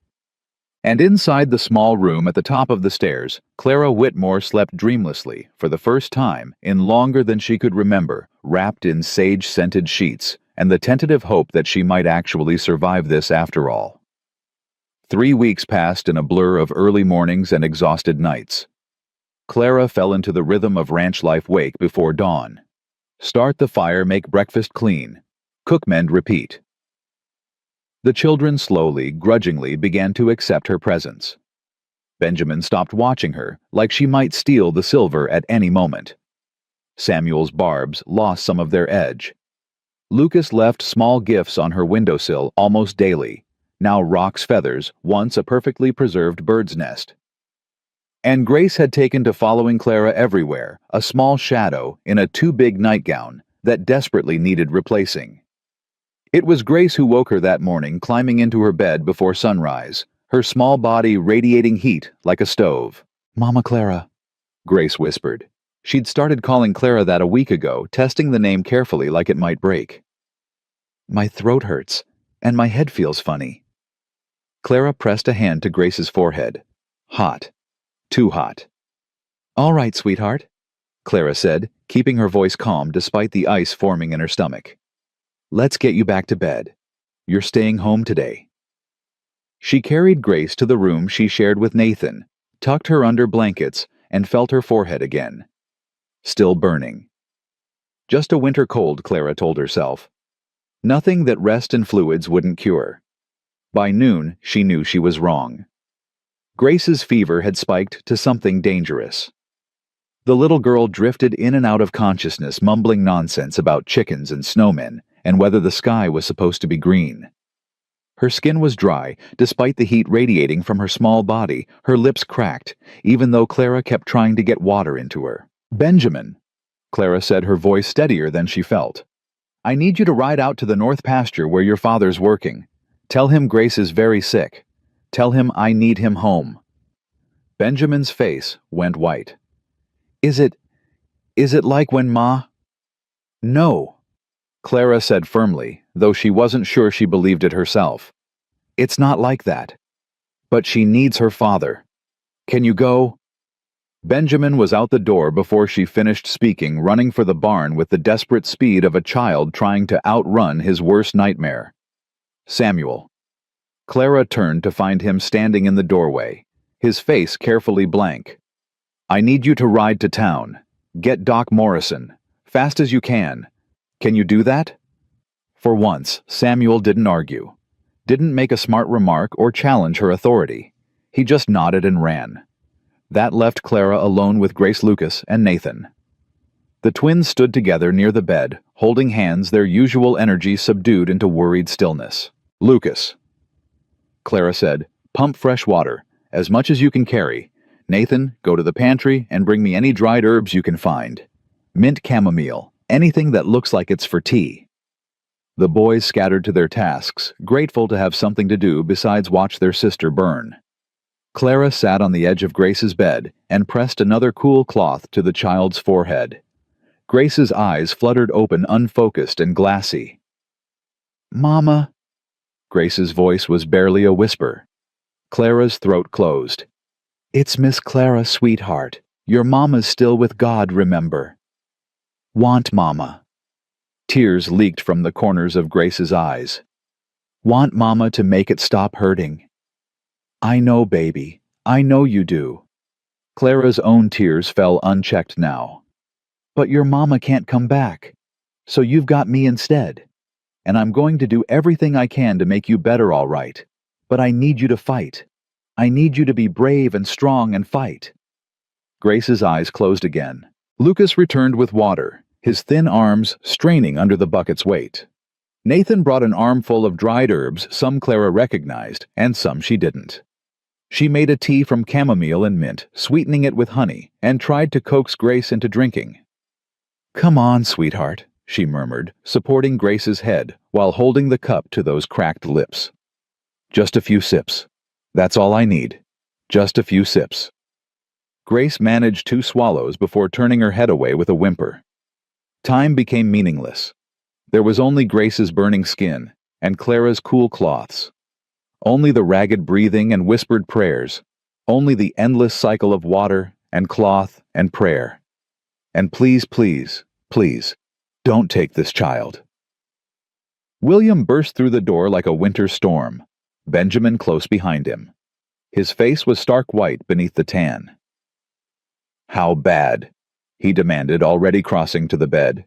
And inside the small room at the top of the stairs, Clara Whitmore slept dreamlessly, for the first time in longer than she could remember, wrapped in sage-scented sheets, and the tentative hope that she might actually survive this after all. 3 weeks passed in a blur of early mornings and exhausted nights. Clara fell into the rhythm of ranch life wake before dawn. Start the fire, make breakfast clean. Cook, mend, repeat. The children slowly, grudgingly began to accept her presence. Benjamin stopped watching her, like she might steal the silver at any moment. Samuel's barbs lost some of their edge. Lucas left small gifts on her windowsill almost daily, now roc's feathers, once a perfectly preserved bird's nest. And Grace had taken to following Clara everywhere, a small shadow in a too-big nightgown that desperately needed replacing. It was Grace who woke her that morning, climbing into her bed before sunrise, her small body radiating heat like a stove. "Mama Clara," Grace whispered. She'd started calling Clara that a week ago, testing the name carefully like it might break. "My throat hurts, and my head feels funny." Clara pressed a hand to Grace's forehead. Hot. Too hot. "All right, sweetheart," Clara said, keeping her voice calm despite the ice forming in her stomach. "Let's get you back to bed. You're staying home today." She carried Grace to the room she shared with Nathan, tucked her under blankets, and felt her forehead again. Still burning. Just a winter cold, Clara told herself. Nothing that rest and fluids wouldn't cure. By noon, she knew she was wrong. Grace's fever had spiked to something dangerous. The little girl drifted in and out of consciousness, mumbling nonsense about chickens and snowmen and whether the sky was supposed to be green. Her skin was dry, despite the heat radiating from her small body. Her lips cracked, even though Clara kept trying to get water into her. "Benjamin," Clara said, her voice steadier than she felt. "I need you to ride out to the north pasture where your father's working. Tell him Grace is very sick. Tell him I need him home." Benjamin's face went white. Is it like when Ma—" "No," Clara said firmly, though she wasn't sure she believed it herself. "It's not like that. But she needs her father. Can you go?" Benjamin was out the door before she finished speaking, running for the barn with the desperate speed of a child trying to outrun his worst nightmare. Samuel. Clara turned to find him standing in the doorway, his face carefully blank. "I need you to ride to town. Get Doc Morrison. Fast as you can. Can you do that?" For once, Samuel didn't argue. Didn't make a smart remark or challenge her authority. He just nodded and ran. That left Clara alone with Grace Lucas and Nathan. The twins stood together near the bed, holding hands, their usual energy subdued into worried stillness. "Lucas," Clara said, "pump fresh water, as much as you can carry. Nathan, go to the pantry and bring me any dried herbs you can find. Mint chamomile, anything that looks like it's for tea." The boys scattered to their tasks, grateful to have something to do besides watch their sister burn. Clara sat on the edge of Grace's bed and pressed another cool cloth to the child's forehead. Grace's eyes fluttered open, unfocused and glassy. "Mama." Grace's voice was barely a whisper. Clara's throat closed. "It's Miss Clara, sweetheart. Your mama's still with God, remember." "Want Mama." Tears leaked from the corners of Grace's eyes. "Want Mama to make it stop hurting." "I know, baby. I know you do." Clara's own tears fell unchecked now. "But your mama can't come back. So you've got me instead. And I'm going to do everything I can to make you better, all right. But I need you to fight. I need you to be brave and strong and fight." Grace's eyes closed again. Lucas returned with water, his thin arms straining under the bucket's weight. Nathan brought an armful of dried herbs, some Clara recognized, and some she didn't. She made a tea from chamomile and mint, sweetening it with honey, and tried to coax Grace into drinking. "Come on, sweetheart," she murmured, supporting Grace's head while holding the cup to those cracked lips. "Just a few sips. That's all I need. Just a few sips." Grace managed 2 swallows before turning her head away with a whimper. Time became meaningless. There was only Grace's burning skin and Clara's cool cloths. Only the ragged breathing and whispered prayers. Only the endless cycle of water and cloth and prayer. And please, please, please, don't take this child. William burst through the door like a winter storm, Benjamin close behind him. His face was stark white beneath the tan. "How bad?" he demanded, already crossing to the bed.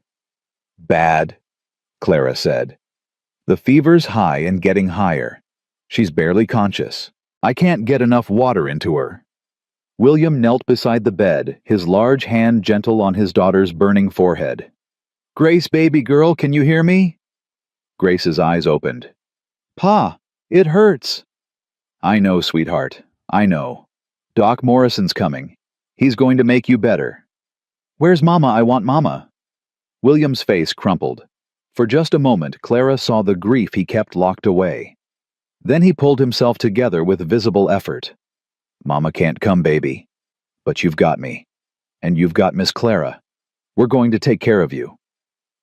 "Bad," Clara said. "The fever's high and getting higher. She's barely conscious. I can't get enough water into her." William knelt beside the bed, his large hand gentle on his daughter's burning forehead. "Grace, baby girl, can you hear me?" Grace's eyes opened. "Pa, it hurts." "I know, sweetheart. I know. Doc Morrison's coming. He's going to make you better." "Where's Mama? I want Mama." William's face crumpled. For just a moment, Clara saw the grief he kept locked away. Then he pulled himself together with visible effort. "Mama can't come, baby. But you've got me. And you've got Miss Clara. We're going to take care of you."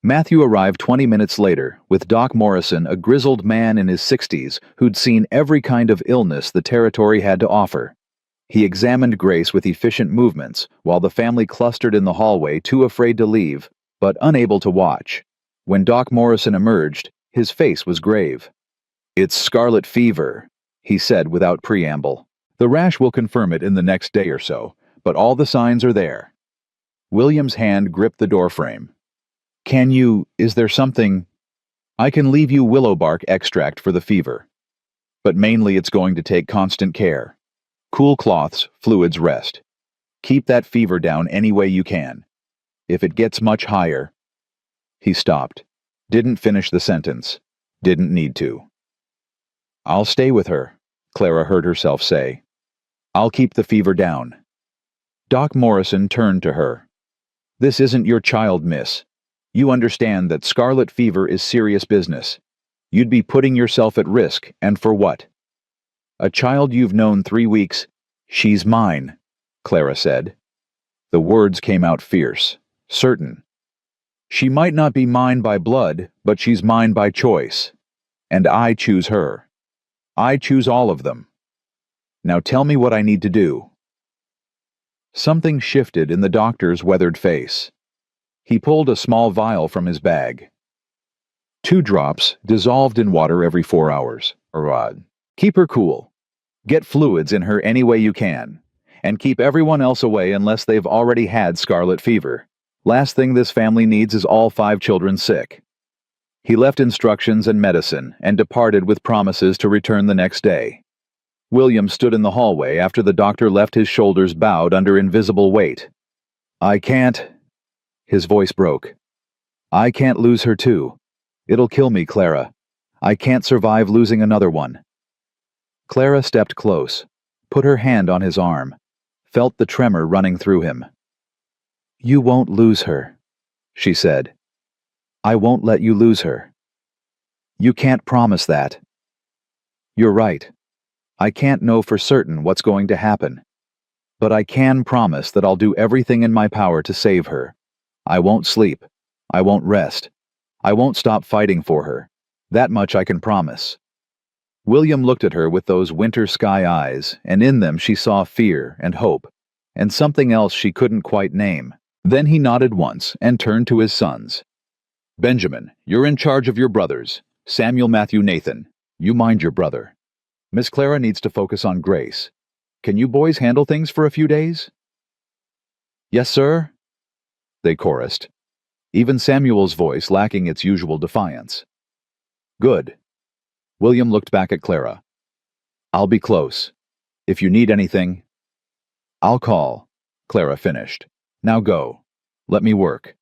Matthew arrived 20 minutes later, with Doc Morrison, a grizzled man in his 60s who'd seen every kind of illness the territory had to offer. He examined Grace with efficient movements, while the family clustered in the hallway, too afraid to leave, but unable to watch. When Doc Morrison emerged, his face was grave. "It's scarlet fever," he said without preamble. "The rash will confirm it in the next day or so, but all the signs are there. William's hand gripped the doorframe. Is there something? I can leave you willow bark extract for the fever. But mainly it's going to take constant care. Cool cloths, fluids, rest. Keep that fever down any way you can. If it gets much higher... He stopped. Didn't finish the sentence. Didn't need to. I'll stay with her, Clara heard herself say. I'll keep the fever down. Doc Morrison turned to her. This isn't your child, miss. You understand that scarlet fever is serious business. You'd be putting yourself at risk, and for what? A child you've known 3 weeks. She's mine, Clara said. The words came out fierce, certain. She might not be mine by blood, but she's mine by choice. And I choose her. I choose all of them. Now tell me what I need to do. Something shifted in the doctor's weathered face. He pulled a small vial from his bag. 2 drops, dissolved in water every 4 hours. Keep her cool. Get fluids in her any way you can. And keep everyone else away unless they've already had scarlet fever. Last thing this family needs is all 5 children sick. He left instructions and medicine and departed with promises to return the next day. William stood in the hallway after the doctor left, his shoulders bowed under invisible weight. I can't... His voice broke. I can't lose her too. It'll kill me, Clara. I can't survive losing another one. Clara stepped close, put her hand on his arm, felt the tremor running through him. You won't lose her, she said. I won't let you lose her. You can't promise that. You're right. I can't know for certain what's going to happen. But I can promise that I'll do everything in my power to save her. I won't sleep. I won't rest. I won't stop fighting for her. That much I can promise. William looked at her with those winter sky eyes, and in them she saw fear and hope, and something else she couldn't quite name. Then he nodded once and turned to his sons. Benjamin, you're in charge of your brothers. Samuel, Matthew, Nathan, you mind your brother. Miss Clara needs to focus on Grace. Can you boys handle things for a few days? Yes, sir, they chorused, even Samuel's voice lacking its usual defiance. Good. William looked back at Clara. I'll be close. If you need anything... I'll call, Clara finished. Now go. Let me work.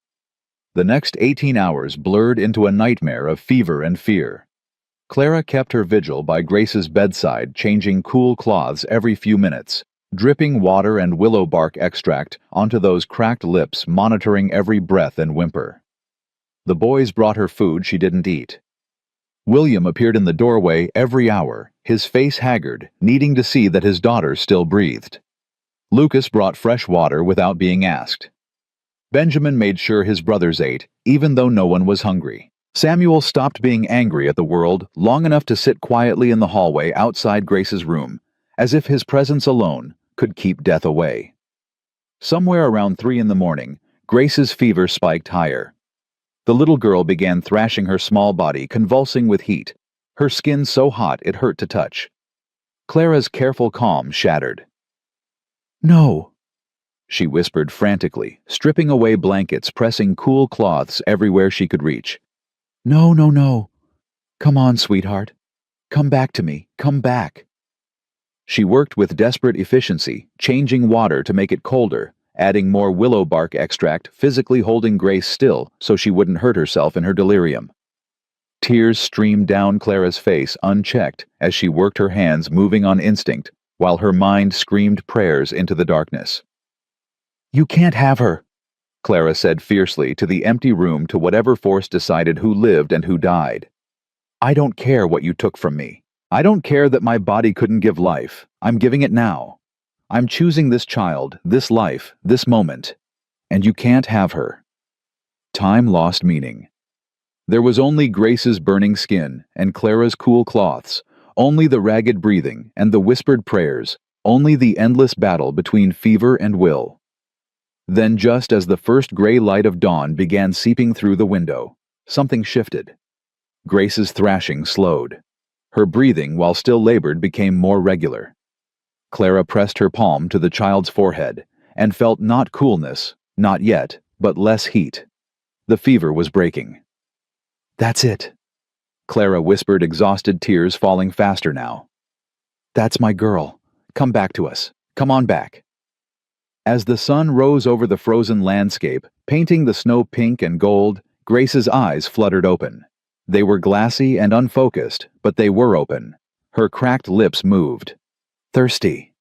The next 18 hours blurred into a nightmare of fever and fear. Clara kept her vigil by Grace's bedside, changing cool cloths every few minutes, dripping water and willow bark extract onto those cracked lips, monitoring every breath and whimper. The boys brought her food she didn't eat. William appeared in the doorway every hour, his face haggard, needing to see that his daughter still breathed. Lucas brought fresh water without being asked. Benjamin made sure his brothers ate, even though no one was hungry. Samuel stopped being angry at the world long enough to sit quietly in the hallway outside Grace's room, as if his presence alone could keep death away. Somewhere around 3 in the morning, Grace's fever spiked higher. The little girl began thrashing her small body, convulsing with heat, her skin so hot it hurt to touch. Clara's careful calm shattered. No, she whispered frantically, stripping away blankets, pressing cool cloths everywhere she could reach. No, no, no. Come on, sweetheart. Come back to me. Come back. She worked with desperate efficiency, changing water to make it colder, adding more willow bark extract, physically holding Grace still so she wouldn't hurt herself in her delirium. Tears streamed down Clara's face unchecked as she worked her hands, moving on instinct, while her mind screamed prayers into the darkness. You can't have her, Clara said fiercely to the empty room, to whatever force decided who lived and who died. I don't care what you took from me. I don't care that my body couldn't give life. I'm giving it now. I'm choosing this child, this life, this moment. And you can't have her. Time lost meaning. There was only Grace's burning skin and Clara's cool cloths, only the ragged breathing and the whispered prayers, only the endless battle between fever and will. Then, just as the first gray light of dawn began seeping through the window, something shifted. Grace's thrashing slowed. Her breathing, while still labored, became more regular. Clara pressed her palm to the child's forehead, and felt not coolness, not yet, but less heat. The fever was breaking. "That's it," Clara whispered, exhausted tears falling faster now. "That's my girl. Come back to us. Come on back." As the sun rose over the frozen landscape, painting the snow pink and gold, Grace's eyes fluttered open. They were glassy and unfocused, but they were open. Her cracked lips moved. "Thirsty."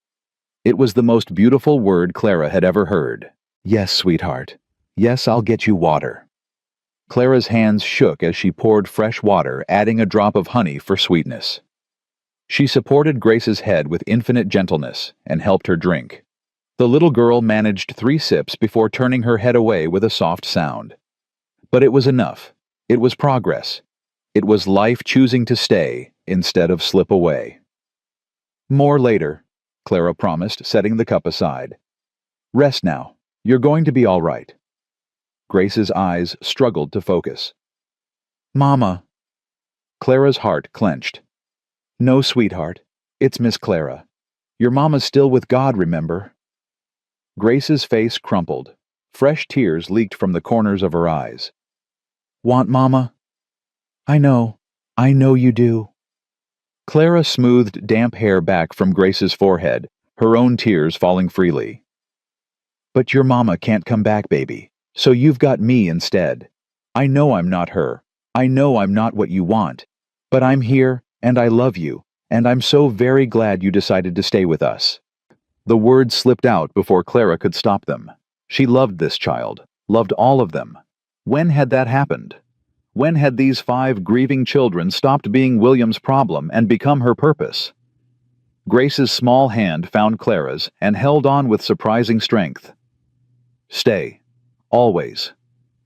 It was the most beautiful word Clara had ever heard. "Yes, sweetheart. Yes, I'll get you water." Clara's hands shook as she poured fresh water, adding a drop of honey for sweetness. She supported Grace's head with infinite gentleness and helped her drink. The little girl managed 3 sips before turning her head away with a soft sound. But it was enough. It was progress. It was life choosing to stay instead of slip away. "More later," Clara promised, setting the cup aside. "Rest now. You're going to be all right." Grace's eyes struggled to focus. "Mama." Clara's heart clenched. "No, sweetheart. It's Miss Clara. Your mama's still with God, remember?" Grace's face crumpled. Fresh tears leaked from the corners of her eyes. "Want Mama?" I know you do." Clara smoothed damp hair back from Grace's forehead, her own tears falling freely. "But your mama can't come back, baby, so you've got me instead. I know I'm not her. I know I'm not what you want. But I'm here, and I love you, and I'm so very glad you decided to stay with us." The words slipped out before Clara could stop them. She loved this child, loved all of them. When had that happened? When had these 5 grieving children stopped being William's problem and become her purpose? Grace's small hand found Clara's and held on with surprising strength. "Stay. Always,"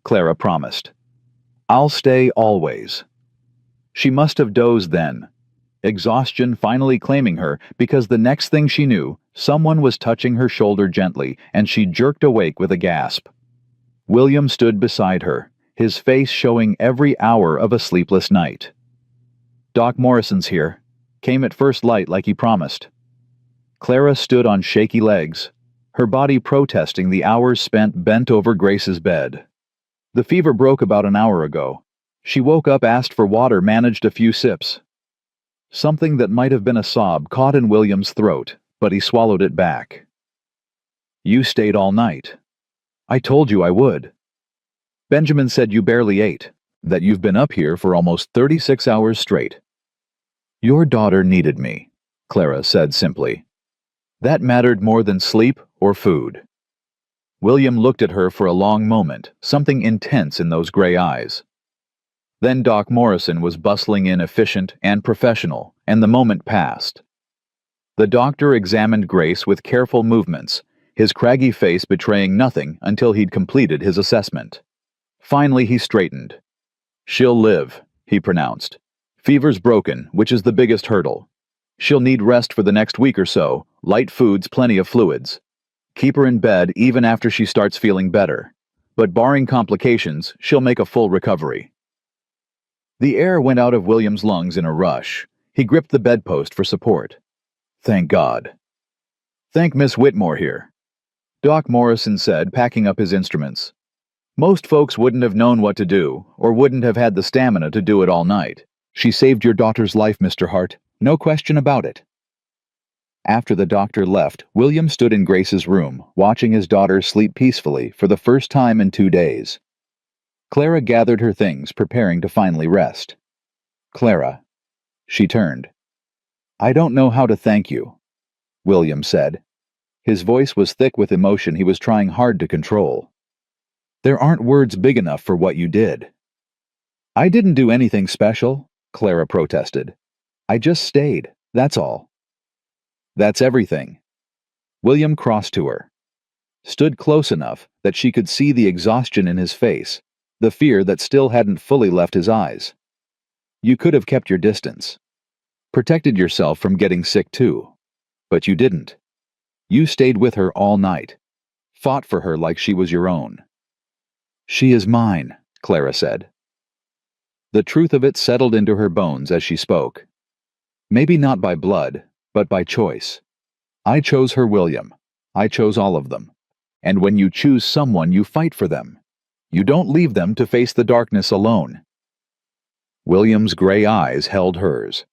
Clara promised. "I'll stay always." She must have dozed then, exhaustion finally claiming her, because the next thing she knew, someone was touching her shoulder gently, and she jerked awake with a gasp. William stood beside her, his face showing every hour of a sleepless night. "Doc Morrison's here. Came at first light like he promised." Clara stood on shaky legs, her body protesting the hours spent bent over Grace's bed. The fever broke about an hour ago. She woke up, asked for water, managed a few sips. Something that might have been a sob caught in William's throat, but he swallowed it back. "You stayed all night." "I told you I would." "Benjamin said you barely ate, that you've been up here for almost 36 hours straight." "Your daughter needed me," Clara said simply. That mattered more than sleep or food. William looked at her for a long moment, something intense in those gray eyes. Then Doc Morrison was bustling in, efficient and professional, and the moment passed. The doctor examined Grace with careful movements, his craggy face betraying nothing until he'd completed his assessment. Finally he straightened. "She'll live," he pronounced. "Fever's broken, which is the biggest hurdle. She'll need rest for the next week or so, light foods, plenty of fluids. Keep her in bed even after she starts feeling better. But barring complications, she'll make a full recovery." The air went out of William's lungs in a rush. He gripped the bedpost for support. "Thank God." "Thank Miss Whitmore here," Doc Morrison said, packing up his instruments. "Most folks wouldn't have known what to do, or wouldn't have had the stamina to do it all night. She saved your daughter's life, Mr. Hart. No question about it." After the doctor left, William stood in Grace's room, watching his daughter sleep peacefully for the first time in 2 days. Clara gathered her things, preparing to finally rest. "Clara." She turned. "I don't know how to thank you," William said. His voice was thick with emotion he was trying hard to control. "There aren't words big enough for what you did." "I didn't do anything special," Clara protested. "I just stayed, that's all." "That's everything." William crossed to her, stood close enough that she could see the exhaustion in his face, the fear that still hadn't fully left his eyes. "You could have kept your distance. Protected yourself from getting sick too. But you didn't. You stayed with her all night. Fought for her like she was your own." "She is mine," Clara said. The truth of it settled into her bones as she spoke. "Maybe not by blood, but by choice. I chose her, William. I chose all of them. And when you choose someone, you fight for them. You don't leave them to face the darkness alone. William's gray eyes held hers.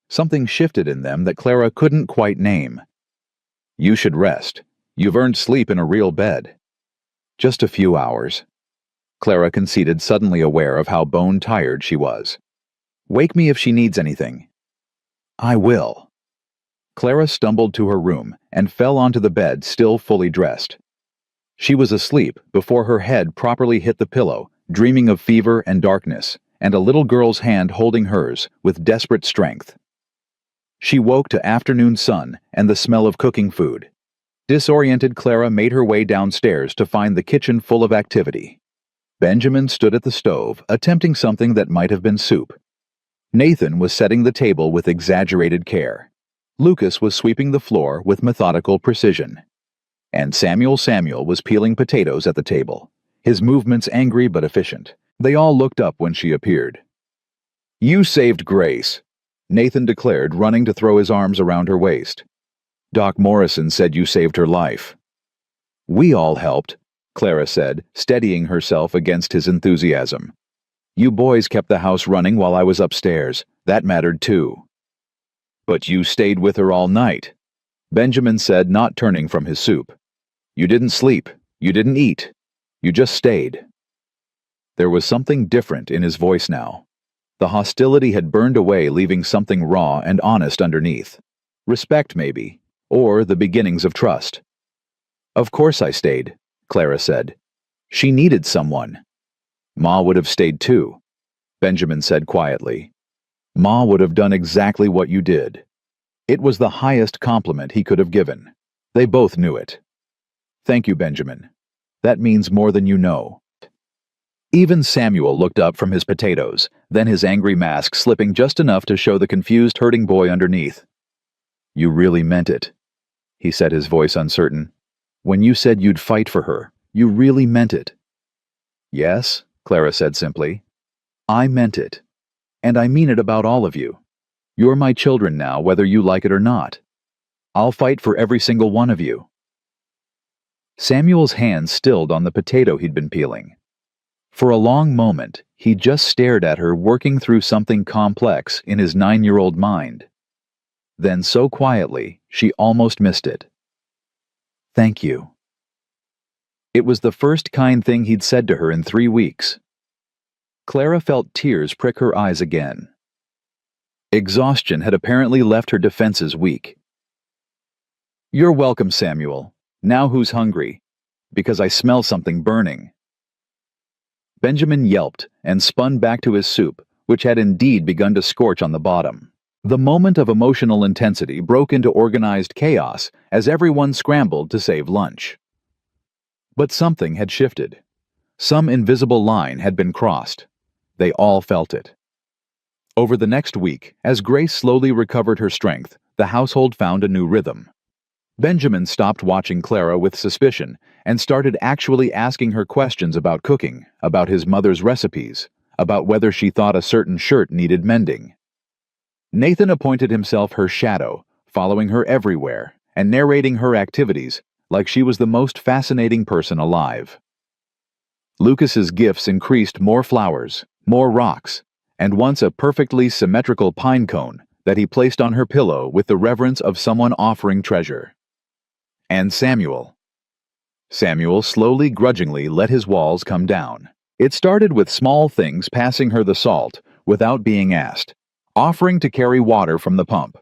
Something shifted in them that Clara couldn't quite name. You should rest. You've earned sleep in a real bed. Just a few hours. Clara conceded, suddenly aware of how bone-tired she was. Wake me if she needs anything. I will. Clara stumbled to her room and fell onto the bed, still fully dressed. She was asleep before her head properly hit the pillow, dreaming of fever and darkness, and a little girl's hand holding hers with desperate strength. She woke to afternoon sun and the smell of cooking food. Disoriented, Clara made her way downstairs to find the kitchen full of activity. Benjamin stood at the stove, attempting something that might have been soup. Nathan was setting the table with exaggerated care. Lucas was sweeping the floor with methodical precision. And Samuel was peeling potatoes at the table, his movements angry but efficient. They all looked up when she appeared. You saved Grace, Nathan declared, running to throw his arms around her waist. Doc Morrison said you saved her life. We all helped, Clara said, steadying herself against his enthusiasm. You boys kept the house running while I was upstairs. That mattered too. But you stayed with her all night, Benjamin said, not turning from his soup. You didn't sleep. You didn't eat. You just stayed. There was something different in his voice now. The hostility had burned away, leaving something raw and honest underneath. Respect, maybe, or the beginnings of trust. Of course I stayed, Clara said. She needed someone. Ma would have stayed too, Benjamin said quietly. Ma would have done exactly what you did. It was the highest compliment he could have given. They both knew it. Thank you, Benjamin. That means more than you know. Even Samuel looked up from his potatoes, then his angry mask slipping just enough to show the confused, hurting boy underneath. You really meant it, he said, his voice uncertain. When you said you'd fight for her, you really meant it. Yes, Clara said simply. I meant it. And I mean it about all of you. You're my children now, whether you like it or not. I'll fight for every single one of you. Samuel's hands stilled on the potato he'd been peeling. For a long moment, he just stared at her, working through something complex in his 9-year-old mind. Then, so quietly, she almost missed it. Thank you. It was the first kind thing he'd said to her in 3 weeks. Clara felt tears prick her eyes again. Exhaustion had apparently left her defenses weak. You're welcome, Samuel. Now who's hungry? Because I smell something burning. Benjamin yelped and spun back to his soup, which had indeed begun to scorch on the bottom. The moment of emotional intensity broke into organized chaos as everyone scrambled to save lunch. But something had shifted. Some invisible line had been crossed. They all felt it. Over the next week, as Grace slowly recovered her strength, the household found a new rhythm. Benjamin stopped watching Clara with suspicion and started actually asking her questions about cooking, about his mother's recipes, about whether she thought a certain shirt needed mending. Nathan appointed himself her shadow, following her everywhere and narrating her activities like she was the most fascinating person alive. Lucas's gifts increased: more flowers, more rocks, and once a perfectly symmetrical pine cone that he placed on her pillow with the reverence of someone offering treasure. And Samuel slowly, grudgingly let his walls come down. It started with small things: passing her the salt without being asked, offering to carry water from the pump,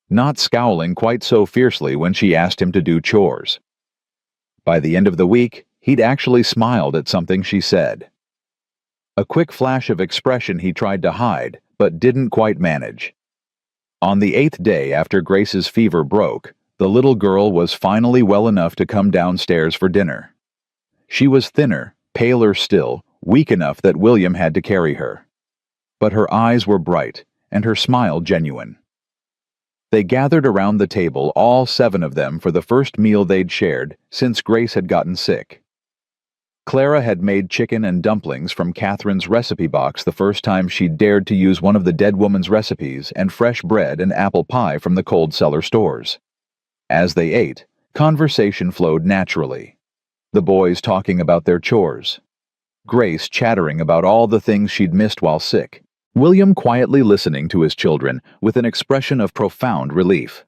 not scowling quite so fiercely when she asked him to do chores. By the end of the week, he'd actually smiled at something she said. A quick flash of expression he tried to hide, but didn't quite manage. On the 8th day after Grace's fever broke, the little girl was finally well enough to come downstairs for dinner. She was thinner, paler still, weak enough that William had to carry her. But her eyes were bright, and her smile genuine. They gathered around the table, all 7 of them, for the first meal they'd shared since Grace had gotten sick. Clara had made chicken and dumplings from Catherine's recipe box the first time she'd dared to use one of the dead woman's recipes, and fresh bread and apple pie from the cold cellar stores. As they ate, conversation flowed naturally. The boys talking about their chores. Grace chattering about all the things she'd missed while sick. William quietly listening to his children with an expression of profound relief.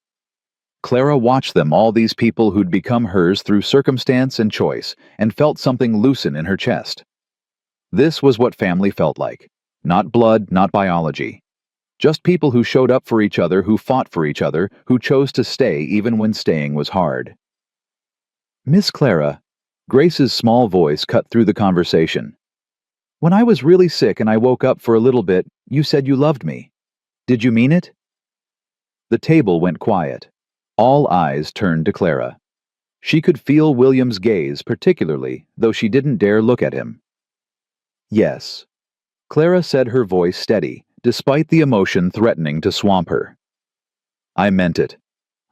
Clara watched them, all these people who'd become hers through circumstance and choice, and felt something loosen in her chest. This was what family felt like. Not blood, not biology. Just people who showed up for each other, who fought for each other, who chose to stay even when staying was hard. Miss Clara, Grace's small voice cut through the conversation. When I was really sick and I woke up for a little bit, you said you loved me. Did you mean it? The table went quiet. All eyes turned to Clara. She could feel William's gaze particularly, though she didn't dare look at him. Yes. Clara said, her voice steady, despite the emotion threatening to swamp her. I meant it.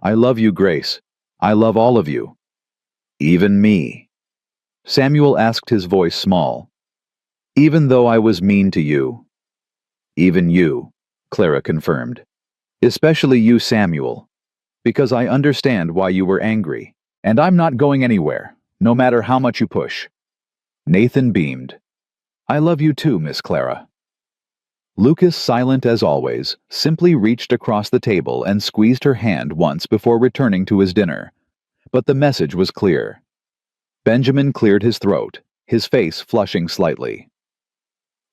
I love you, Grace. I love all of you. Even me. Samuel asked, his voice small. Even though I was mean to you. Even you, Clara confirmed. Especially you, Samuel. Because I understand why you were angry. And I'm not going anywhere, no matter how much you push. Nathan beamed. I love you too, Miss Clara. Lucas, silent as always, simply reached across the table and squeezed her hand once before returning to his dinner. But the message was clear. Benjamin cleared his throat, his face flushing slightly.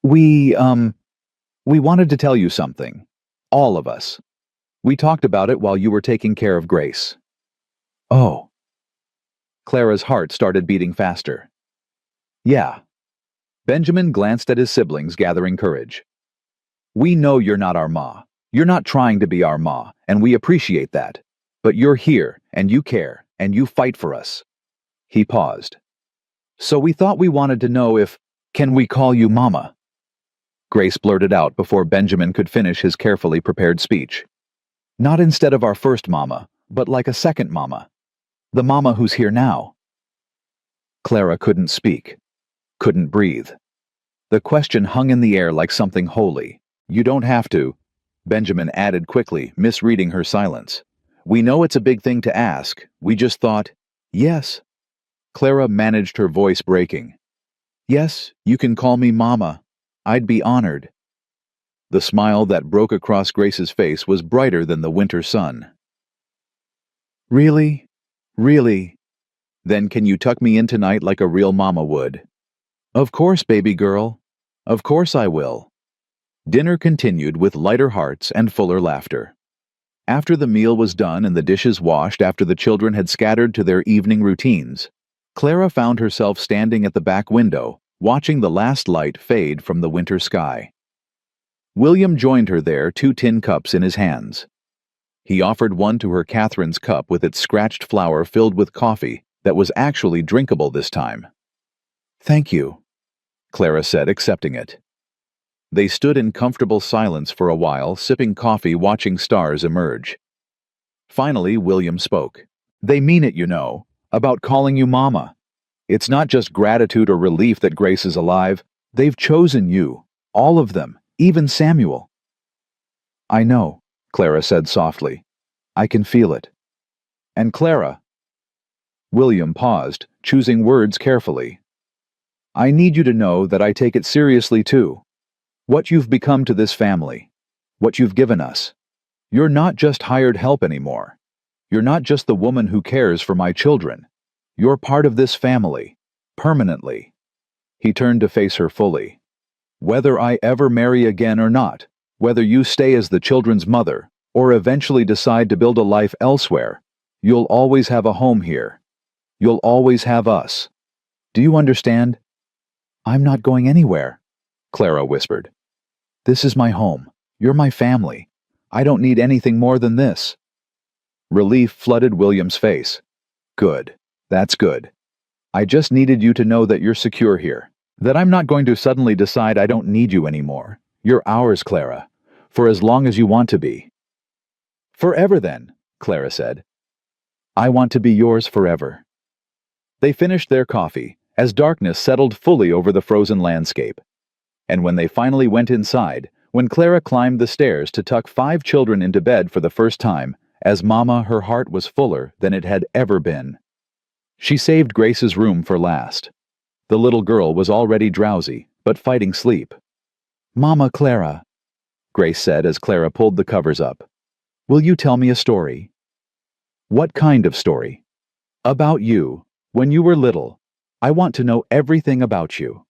We wanted to tell you something. All of us. We talked about it while you were taking care of Grace. Oh. Clara's heart started beating faster. Yeah. Benjamin glanced at his siblings, gathering courage. We know you're not our ma. You're not trying to be our ma, and we appreciate that. But you're here, and you care, and you fight for us. He paused. So we thought we wanted to know if, can we call you Mama? Grace blurted out before Benjamin could finish his carefully prepared speech. Not instead of our first Mama, but like a second Mama. The Mama who's here now. Clara couldn't speak. Couldn't breathe. The question hung in the air like something holy. You don't have to, Benjamin added quickly, misreading her silence. We know it's a big thing to ask. We just thought, yes. Clara managed her voice breaking. Yes, you can call me Mama. I'd be honored. The smile that broke across Grace's face was brighter than the winter sun. Really? Really? Then can you tuck me in tonight like a real mama would? Of course, baby girl. Of course I will. Dinner continued with lighter hearts and fuller laughter. After the meal was done and the dishes washed after the children had scattered to their evening routines, Clara found herself standing at the back window, watching the last light fade from the winter sky. William joined her there, 2 tin cups in his hands. He offered one to her, Catherine's cup with its scratched flower filled with coffee that was actually drinkable this time. Thank you, Clara said, accepting it. They stood in comfortable silence for a while, sipping coffee, watching stars emerge. Finally, William spoke. They mean it, you know, about calling you Mama. It's not just gratitude or relief that Grace is alive. They've chosen you, all of them, even Samuel. I know, Clara said softly. I can feel it. And Clara. William paused, choosing words carefully. I need you to know that I take it seriously too. What you've become to this family. What you've given us. You're not just hired help anymore. You're not just the woman who cares for my children. You're part of this family. Permanently. He turned to face her fully. Whether I ever marry again or not, whether you stay as the children's mother, or eventually decide to build a life elsewhere, you'll always have a home here. You'll always have us. Do you understand? I'm not going anywhere, Clara whispered. This is my home. You're my family. I don't need anything more than this. Relief flooded William's face. Good. That's good. I just needed you to know that you're secure here. That I'm not going to suddenly decide I don't need you anymore. You're ours, Clara. For as long as you want to be. Forever then, Clara said. I want to be yours forever. They finished their coffee, as darkness settled fully over the frozen landscape. And when they finally went inside, when Clara climbed the stairs to tuck 5 children into bed for the first time, as Mama, her heart was fuller than it had ever been. She saved Grace's room for last. The little girl was already drowsy, but fighting sleep. "Mama Clara," Grace said as Clara pulled the covers up, "will you tell me a story?" "What kind of story?" "About you, when you were little. I want to know everything about you."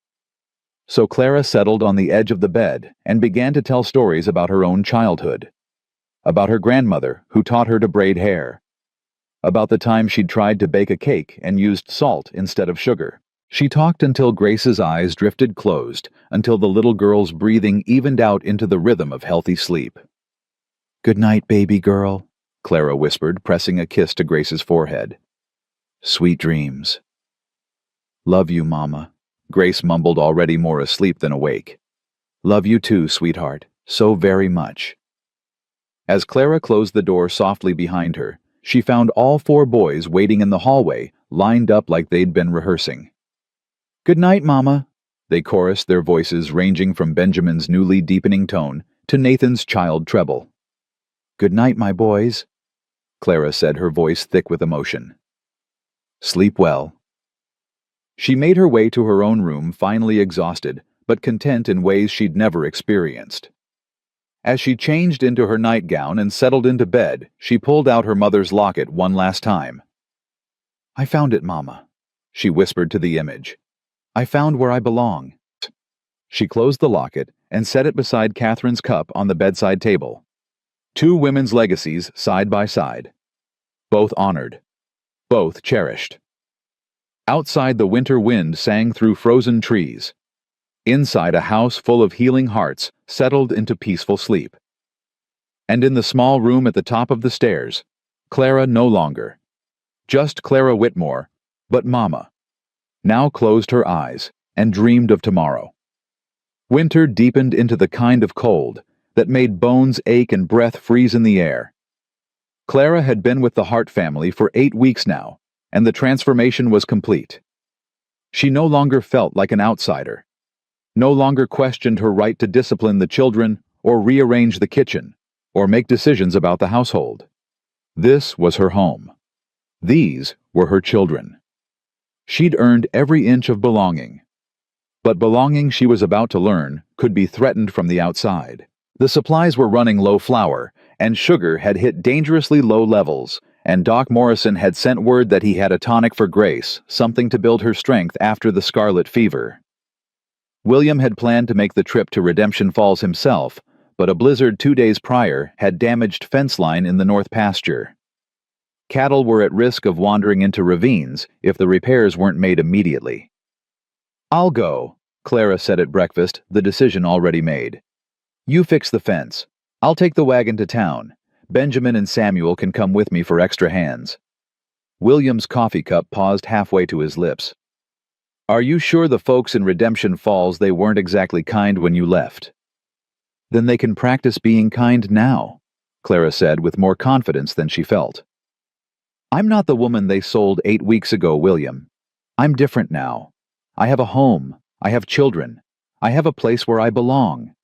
So Clara settled on the edge of the bed and began to tell stories about her own childhood. About her grandmother, who taught her to braid hair. About the time she'd tried to bake a cake and used salt instead of sugar. She talked until Grace's eyes drifted closed, until the little girl's breathing evened out into the rhythm of healthy sleep. "Good night, baby girl," Clara whispered, pressing a kiss to Grace's forehead. "Sweet dreams." "Love you, Mama," Grace mumbled, already more asleep than awake. "Love you too, sweetheart, so very much." As Clara closed the door softly behind her, she found all 4 boys waiting in the hallway, lined up like they'd been rehearsing. "Good night, Mama," they chorused, their voices ranging from Benjamin's newly deepening tone to Nathan's child treble. "Good night, my boys," Clara said, her voice thick with emotion. "Sleep well." She made her way to her own room, finally exhausted, but content in ways she'd never experienced. As she changed into her nightgown and settled into bed, she pulled out her mother's locket one last time. "I found it, Mama," she whispered to the image. "I found where I belong." She closed the locket and set it beside Catherine's cup on the bedside table. 2 women's legacies side by side. Both honored. Both cherished. Outside, the winter wind sang through frozen trees. Inside, a house full of healing hearts settled into peaceful sleep. And in the small room at the top of the stairs, Clara no longer. Just Clara Whitmore, but Mama. Now closed her eyes and dreamed of tomorrow. Winter deepened into the kind of cold that made bones ache and breath freeze in the air. Clara had been with the Hart family for 8 weeks now, and the transformation was complete. She no longer felt like an outsider, no longer questioned her right to discipline the children or rearrange the kitchen or make decisions about the household. This was her home. These were her children. She'd earned every inch of belonging. But belonging, she was about to learn, could be threatened from the outside. The supplies were running low. Flour and sugar had hit dangerously low levels, and Doc Morrison had sent word that he had a tonic for Grace, something to build her strength after the scarlet fever. William had planned to make the trip to Redemption Falls himself, but a blizzard 2 days prior had damaged fence line in the north pasture. Cattle were at risk of wandering into ravines if the repairs weren't made immediately. "I'll go," Clara said at breakfast, the decision already made. "You fix the fence. I'll take the wagon to town. Benjamin and Samuel can come with me for extra hands." William's coffee cup paused halfway to his lips. "Are you sure the folks in Redemption Falls, they weren't exactly kind when you left?" "Then they can practice being kind now," Clara said with more confidence than she felt. "I'm not the woman they sold 8 weeks ago, William. I'm different now. I have a home. I have children. I have a place where I belong.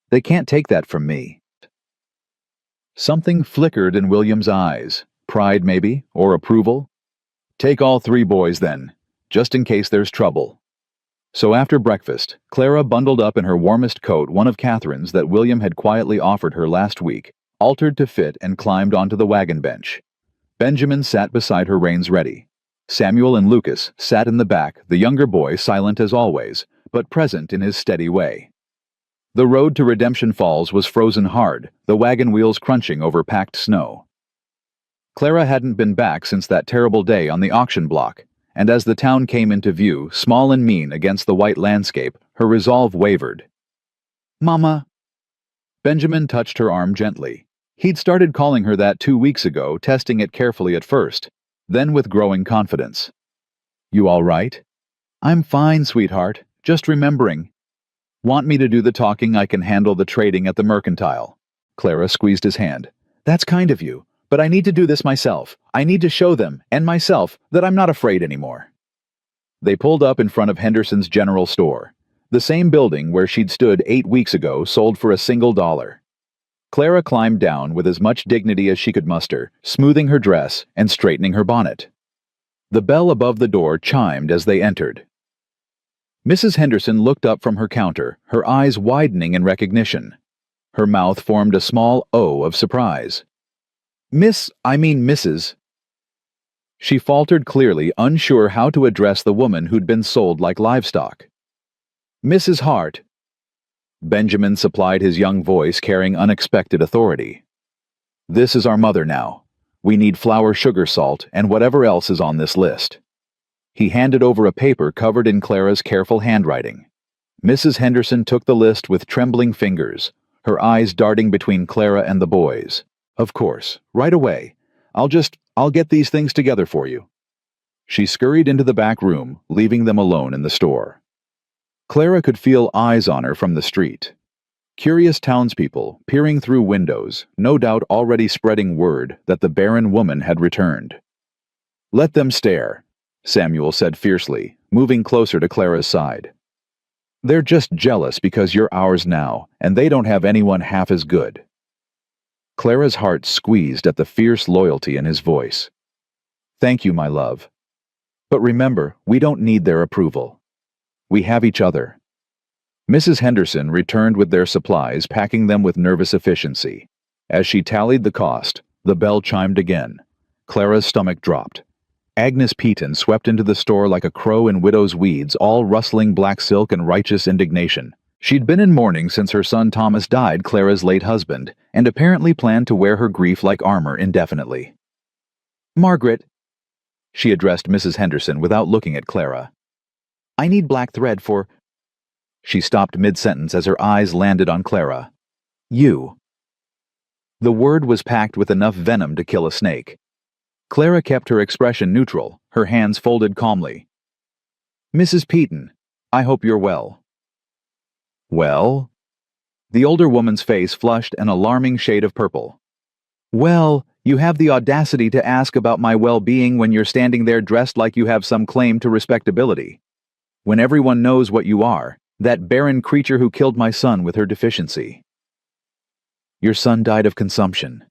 They can't take that from me." Something flickered in William's eyes. Pride, maybe, or approval. "Take all 3 boys, then, just in case there's trouble." So after breakfast, Clara bundled up in her warmest coat, one of Catherine's that William had quietly offered her last week, altered to fit, and climbed onto the wagon bench. Benjamin sat beside her, reins ready. Samuel and Lucas sat in the back, the younger boy silent as always, but present in his steady way. The road to Redemption Falls was frozen hard, the wagon wheels crunching over packed snow. Clara hadn't been back since that terrible day on the auction block, and as the town came into view, small and mean against the white landscape, her resolve wavered. "Mama." Benjamin touched her arm gently. He'd started calling her that 2 weeks ago, testing it carefully at first, then with growing confidence. "You all right?" "I'm fine, sweetheart. Just remembering." "Want me to do the talking? I can handle the trading at the mercantile." Clara squeezed his hand. "That's kind of you, but I need to do this myself. I need to show them, and myself, that I'm not afraid anymore." They pulled up in front of Henderson's General Store. The same building where she'd stood 8 weeks ago, sold for a single $1. Clara climbed down with as much dignity as she could muster, smoothing her dress and straightening her bonnet. The bell above the door chimed as they entered. Mrs. Henderson looked up from her counter, her eyes widening in recognition. Her mouth formed a small O of surprise. Mrs. She faltered clearly, unsure how to address the woman who'd been sold like livestock. Mrs. Hart. Benjamin supplied his young voice, carrying unexpected authority. This is our mother now. We need flour, sugar, salt, and whatever else is on this list. He handed over a paper covered in Clara's careful handwriting. Mrs. Henderson took the list with trembling fingers, her eyes darting between Clara and the boys. Of course, right away. I'll get these things together for you. She scurried into the back room, leaving them alone in the store. Clara could feel eyes on her from the street. Curious townspeople, peering through windows, no doubt already spreading word that the barren woman had returned. Let them stare, Samuel said fiercely, moving closer to Clara's side. They're just jealous because you're ours now, and they don't have anyone half as good. Clara's heart squeezed at the fierce loyalty in his voice. Thank you, my love. But remember, we don't need their approval. We have each other. Mrs. Henderson returned with their supplies, packing them with nervous efficiency. As she tallied the cost, the bell chimed again. Clara's stomach dropped. Agnes Peaton swept into the store like a crow in widow's weeds, all rustling black silk and righteous indignation. She'd been in mourning since her son Thomas died, Clara's late husband, and apparently planned to wear her grief like armor indefinitely. Margaret, she addressed Mrs. Henderson without looking at Clara. I need black thread for... She stopped mid-sentence as her eyes landed on Clara. You. The word was packed with enough venom to kill a snake. Clara kept her expression neutral, her hands folded calmly. Mrs. Peaton, I hope you're well. Well? The older woman's face flushed an alarming shade of purple. Well, you have the audacity to ask about my well-being when you're standing there dressed like you have some claim to respectability. When everyone knows what you are, that barren creature who killed my son with her deficiency. Your son died of consumption,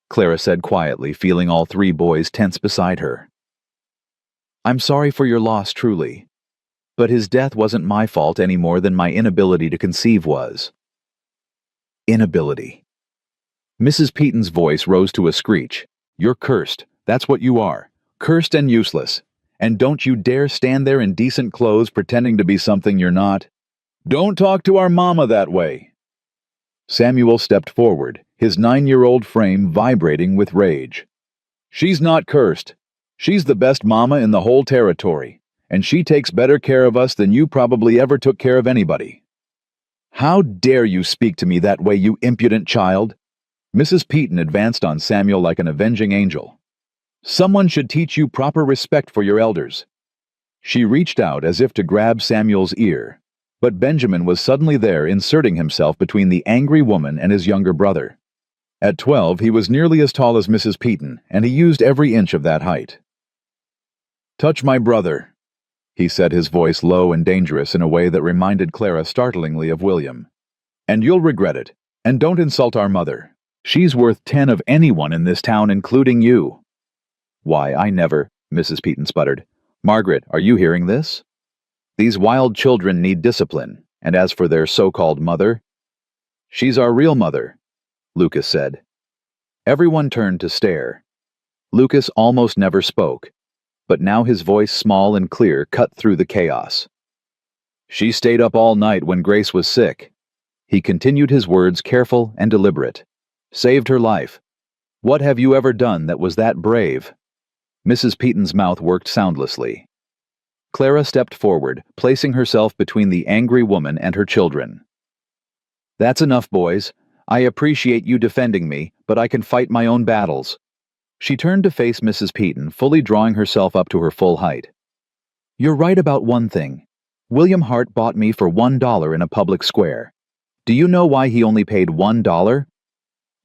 Clara said quietly, feeling all three boys tense beside her. I'm sorry for your loss, truly. But his death wasn't my fault any more than my inability to conceive was. Inability. Mrs. Peaton's voice rose to a screech. You're cursed. That's what you are. Cursed and useless. And don't you dare stand there in decent clothes pretending to be something you're not. Don't talk to our mama that way. Samuel stepped forward, his 9-year-old frame vibrating with rage. She's not cursed. She's the best mama in the whole territory, and she takes better care of us than you probably ever took care of anybody. How dare you speak to me that way, you impudent child? Mrs. Peaton advanced on Samuel like an avenging angel. Someone should teach you proper respect for your elders. She reached out as if to grab Samuel's ear, but Benjamin was suddenly there, inserting himself between the angry woman and his younger brother. At 12, he was nearly as tall as Mrs. Peaton, and he used every inch of that height. Touch my brother, he said, his voice low and dangerous in a way that reminded Clara startlingly of William. And you'll regret it. And don't insult our mother. She's worth 10 of anyone in this town, including you. Why, I never, Mrs. Peaton sputtered. Margaret, are you hearing this? These wild children need discipline, and as for their so-called mother, she's our real mother, Lucas said. Everyone turned to stare. Lucas almost never spoke, but now his voice, small and clear, cut through the chaos. She stayed up all night when Grace was sick. He continued his words, careful and deliberate. Saved her life. What have you ever done that was that brave? Mrs. Peaton's mouth worked soundlessly. Clara stepped forward, placing herself between the angry woman and her children. That's enough, boys. I appreciate you defending me, but I can fight my own battles. She turned to face Mrs. Peaton, fully drawing herself up to her full height. You're right about one thing. William Hart bought me for $1 in a public square. Do you know why he only paid $1?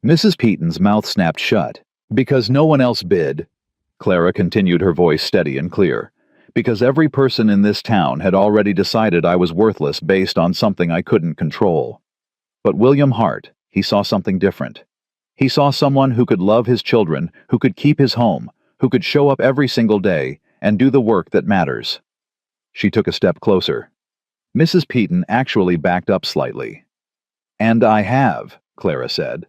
Mrs. Peaton's mouth snapped shut. Because no one else bid. Clara continued, her voice steady and clear. Because every person in this town had already decided I was worthless based on something I couldn't control. But William Hart, he saw something different. He saw someone who could love his children, who could keep his home, who could show up every single day, and do the work that matters." She took a step closer. Mrs. Peaton actually backed up slightly. "And I have," Clara said.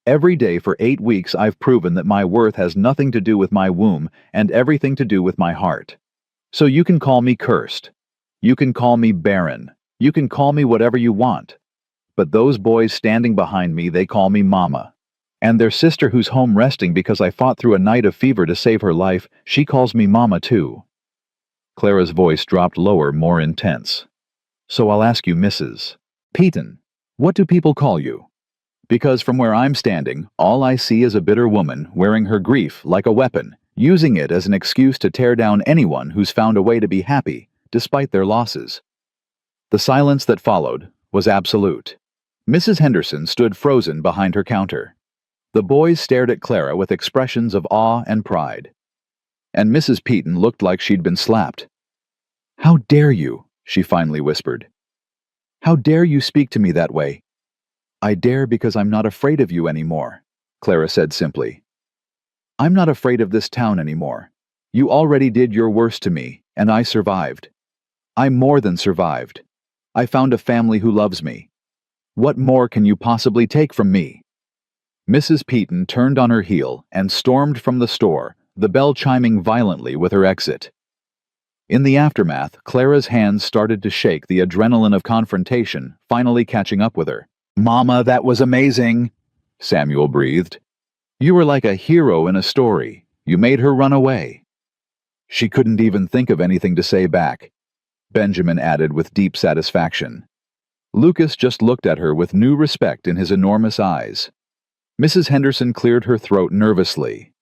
"Every day for 8 weeks I've proven that my worth has nothing to do with my womb and everything to do with my heart. So you can call me cursed. You can call me barren. You can call me whatever you want. But those boys standing behind me, they call me Mama. And their sister who's home resting because I fought through a night of fever to save her life, she calls me Mama too." Clara's voice dropped lower, more intense. "So I'll ask you, Mrs. Peaton, what do people call you? Because from where I'm standing, all I see is a bitter woman wearing her grief like a weapon, using it as an excuse to tear down anyone who's found a way to be happy, despite their losses." The silence that followed was absolute. Mrs. Henderson stood frozen behind her counter. The boys stared at Clara with expressions of awe and pride. And Mrs. Peaton looked like she'd been slapped. "How dare you?" she finally whispered. "How dare you speak to me that way?" "I dare because I'm not afraid of you anymore," Clara said simply. "I'm not afraid of this town anymore. You already did your worst to me, and I survived. I more than survived. I found a family who loves me. What more can you possibly take from me?" Mrs. Peaton turned on her heel and stormed from the store, the bell chiming violently with her exit. In the aftermath, Clara's hands started to shake, the adrenaline of confrontation finally catching up with her. "Mama, that was amazing," Samuel breathed. "You were like a hero in a story. You made her run away." She couldn't even think of anything to say back, Benjamin added with deep satisfaction. Lucas just looked at her with new respect in his enormous eyes. Mrs. Henderson cleared her throat nervously.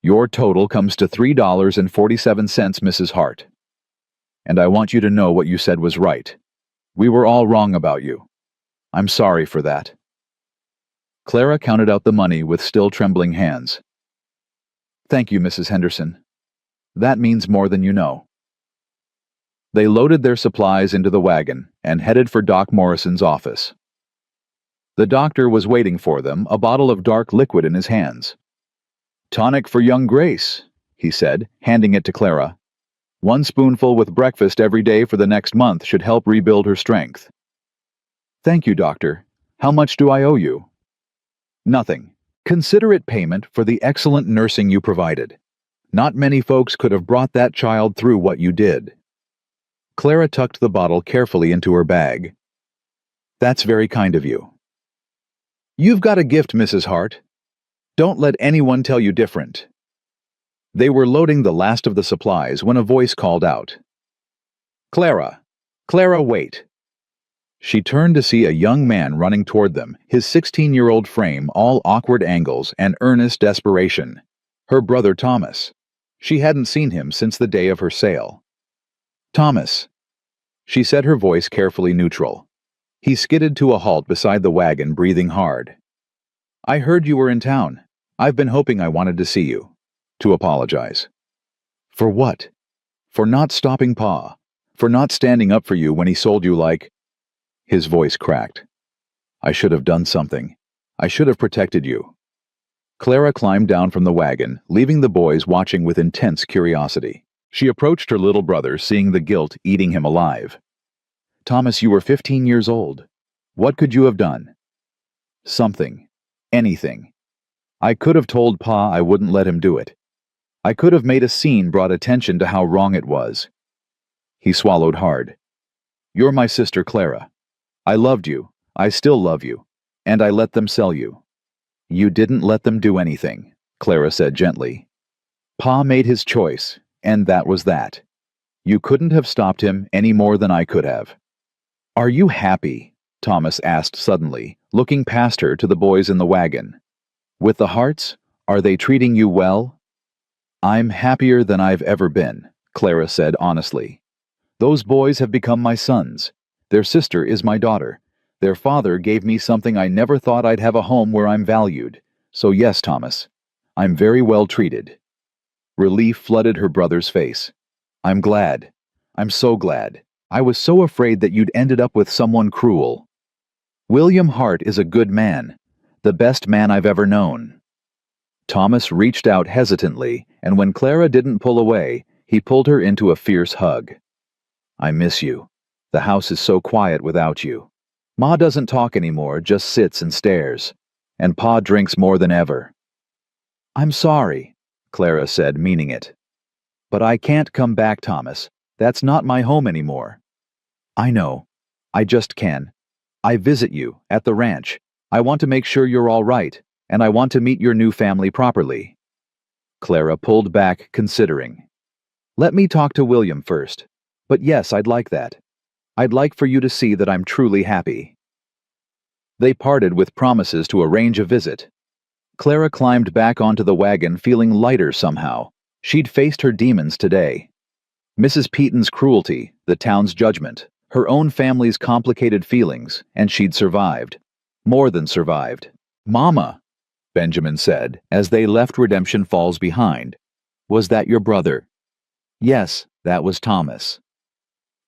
"Your total comes to $3.47, Mrs. Hart. And I want you to know what you said was right. We were all wrong about you. I'm sorry for that." Clara counted out the money with still trembling hands. "Thank you, Mrs. Henderson. That means more than you know." They loaded their supplies into the wagon and headed for Doc Morrison's office. The doctor was waiting for them, a bottle of dark liquid in his hands. "Tonic for young Grace," he said, handing it to Clara. "1 spoonful with breakfast every day for the next month should help rebuild her strength." "Thank you, doctor. How much do I owe you?" "Nothing. Consider it payment for the excellent nursing you provided. Not many folks could have brought that child through what you did." Clara tucked the bottle carefully into her bag. "That's very kind of you." "You've got a gift, Mrs. Hart. Don't let anyone tell you different." They were loading the last of the supplies when a voice called out, "Clara! Clara, wait!" She turned to see a young man running toward them, his 16-year-old frame all awkward angles and earnest desperation. Her brother Thomas. She hadn't seen him since the day of her sale. "Thomas," she said, her voice carefully neutral. He skidded to a halt beside the wagon, breathing hard. "I heard you were in town. I've been hoping I wanted to see you. To apologize." "For what?" "For not stopping Pa. For not standing up for you when he sold you like—" His voice cracked. "I should have done something. I should have protected you." Clara climbed down from the wagon, leaving the boys watching with intense curiosity. She approached her little brother, seeing the guilt eating him alive. "Thomas, you were 15 years old. What could you have done?" "Something. Anything. I could have told Pa I wouldn't let him do it. I could have made a scene, brought attention to how wrong it was." He swallowed hard. "You're my sister, Clara. I loved you. I still love you. And I let them sell you." "You didn't let them do anything," Clara said gently. "Pa made his choice, and that was that. You couldn't have stopped him any more than I could have." "Are you happy?" Thomas asked suddenly, looking past her to the boys in the wagon. "With the Harts, are they treating you well?" "I'm happier than I've ever been," Clara said honestly. "Those boys have become my sons. Their sister is my daughter. Their father gave me something I never thought I'd have, a home where I'm valued. So yes, Thomas, I'm very well treated." Relief flooded her brother's face. "I'm glad. I'm so glad. I was so afraid that you'd ended up with someone cruel. William Hart is a good man, the best man I've ever known." Thomas reached out hesitantly, and when Clara didn't pull away, He pulled her into a fierce hug. I miss you. The house is so quiet without you. Ma doesn't talk anymore, just sits and stares. And Pa drinks more than ever. I'm sorry, Clara said, meaning it. But I can't come back, Thomas. That's not my home anymore. I know. I just can. I visit you, at the ranch. I want to make sure you're all right, and I want to meet your new family properly. Clara pulled back, considering. Let me talk to William first. But yes, I'd like that. I'd like for you to see that I'm truly happy. They parted with promises to arrange a visit. Clara climbed back onto the wagon feeling lighter somehow. She'd faced her demons today. Mrs. Peaton's cruelty, the town's judgment, her own family's complicated feelings, and she'd survived. More than survived. Mama, Benjamin said, as they left Redemption Falls behind. Was that your brother? Yes, that was Thomas.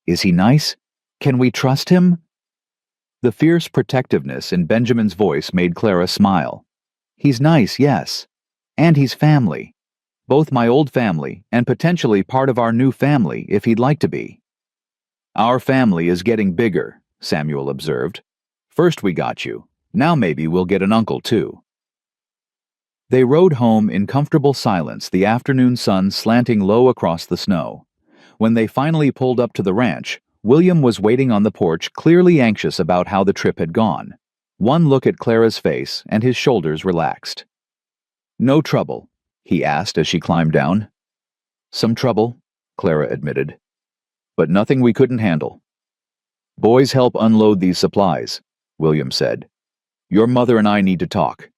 Is he nice? Can we trust him? The fierce protectiveness in Benjamin's voice made Clara smile. He's nice, yes. And he's family. Both my old family and potentially part of our new family if he'd like to be. Our family is getting bigger, Samuel observed. First we got you. Now maybe we'll get an uncle too. They rode home in comfortable silence, the afternoon sun slanting low across the snow. When they finally pulled up to the ranch, William was waiting on the porch, clearly anxious about how the trip had gone. One look at Clara's face, and his shoulders relaxed. No trouble, he asked as she climbed down. Some trouble, Clara admitted. But nothing we couldn't handle. Boys help unload these supplies, William said. Your mother and I need to talk.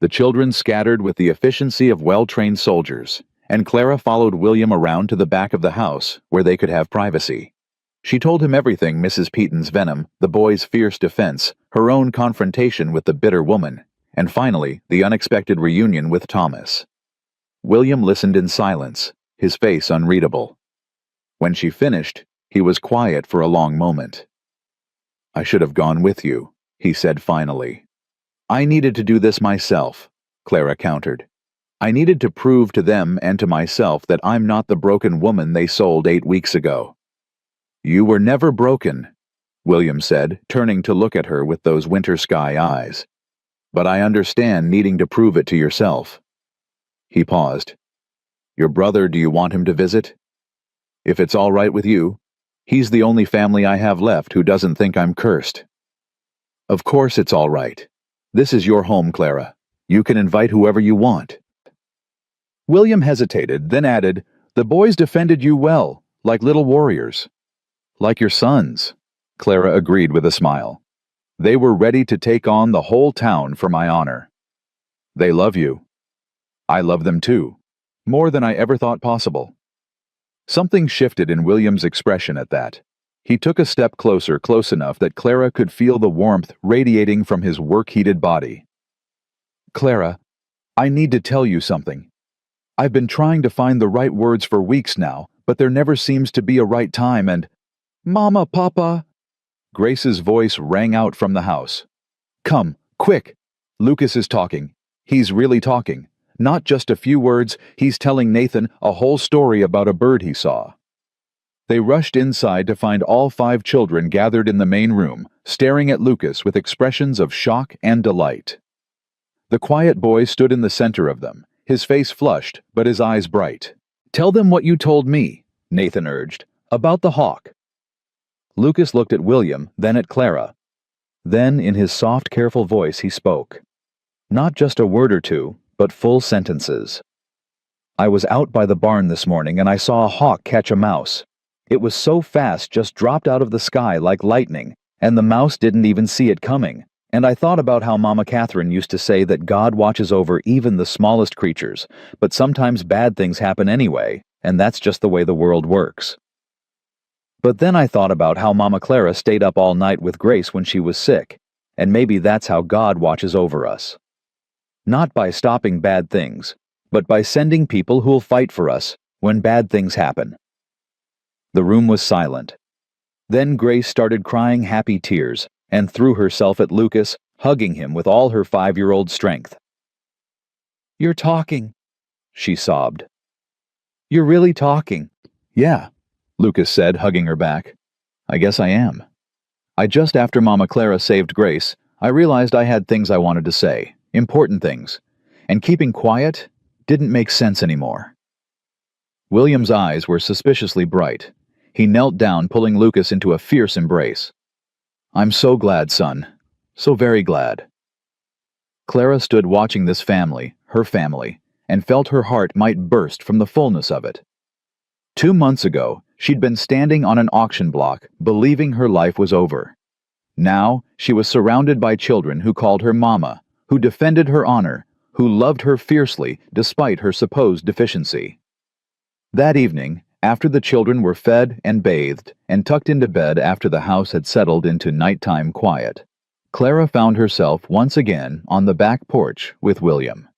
The children scattered with the efficiency of well-trained soldiers, and Clara followed William around to the back of the house, where they could have privacy. She told him everything: Mrs. Peaton's venom, the boy's fierce defense, her own confrontation with the bitter woman, and finally, the unexpected reunion with Thomas. William listened in silence, his face unreadable. When she finished, he was quiet for a long moment. I should have gone with you, he said finally. I needed to do this myself, Clara countered. I needed to prove to them and to myself that I'm not the broken woman they sold 8 weeks ago. You were never broken, William said, turning to look at her with those winter sky eyes. But I understand needing to prove it to yourself. He paused. Your brother, do you want him to visit? If it's all right with you, he's the only family I have left who doesn't think I'm cursed. Of course it's all right. This is your home, Clara. You can invite whoever you want. William hesitated, then added, The boys defended you well, like little warriors. Like your sons, Clara agreed with a smile. They were ready to take on the whole town for my honor. They love you. I love them too, more than I ever thought possible. Something shifted in William's expression at that. He took a step closer, close enough that Clara could feel the warmth radiating from his work-heated body. Clara, I need to tell you something. I've been trying to find the right words for weeks now, but there never seems to be a right time and... Mama, Papa! Grace's voice rang out from the house. Come, quick! Lucas is talking. He's really talking. Not just a few words, he's telling Nathan a whole story about a bird he saw. They rushed inside to find all 5 children gathered in the main room, staring at Lucas with expressions of shock and delight. The quiet boy stood in the center of them, his face flushed, but his eyes bright. Tell them what you told me, Nathan urged, about the hawk. Lucas looked at William, then at Clara. Then, in his soft, careful voice, he spoke. Not just a word or two, but full sentences. I was out by the barn this morning and I saw a hawk catch a mouse. It was so fast, just dropped out of the sky like lightning, and the mouse didn't even see it coming. And I thought about how Mama Catherine used to say that God watches over even the smallest creatures, but sometimes bad things happen anyway, and that's just the way the world works. But then I thought about how Mama Clara stayed up all night with Grace when she was sick, and maybe that's how God watches over us. Not by stopping bad things, but by sending people who'll fight for us when bad things happen. The room was silent. Then Grace started crying happy tears and threw herself at Lucas, hugging him with all her 5-year-old strength. You're talking, she sobbed. You're really talking. Yeah, Lucas said, hugging her back. I guess I am. Just after Mama Clara saved Grace, I realized I had things I wanted to say, important things, and keeping quiet didn't make sense anymore. William's eyes were suspiciously bright. He knelt down, pulling Lucas into a fierce embrace. I'm so glad, son. So very glad. Clara stood watching this family, her family, and felt her heart might burst from the fullness of it. 2 months ago, she'd been standing on an auction block, believing her life was over. Now, she was surrounded by children who called her Mama, who defended her honor, who loved her fiercely despite her supposed deficiency. That evening, after the children were fed and bathed and tucked into bed after the house had settled into nighttime quiet, Clara found herself once again on the back porch with William.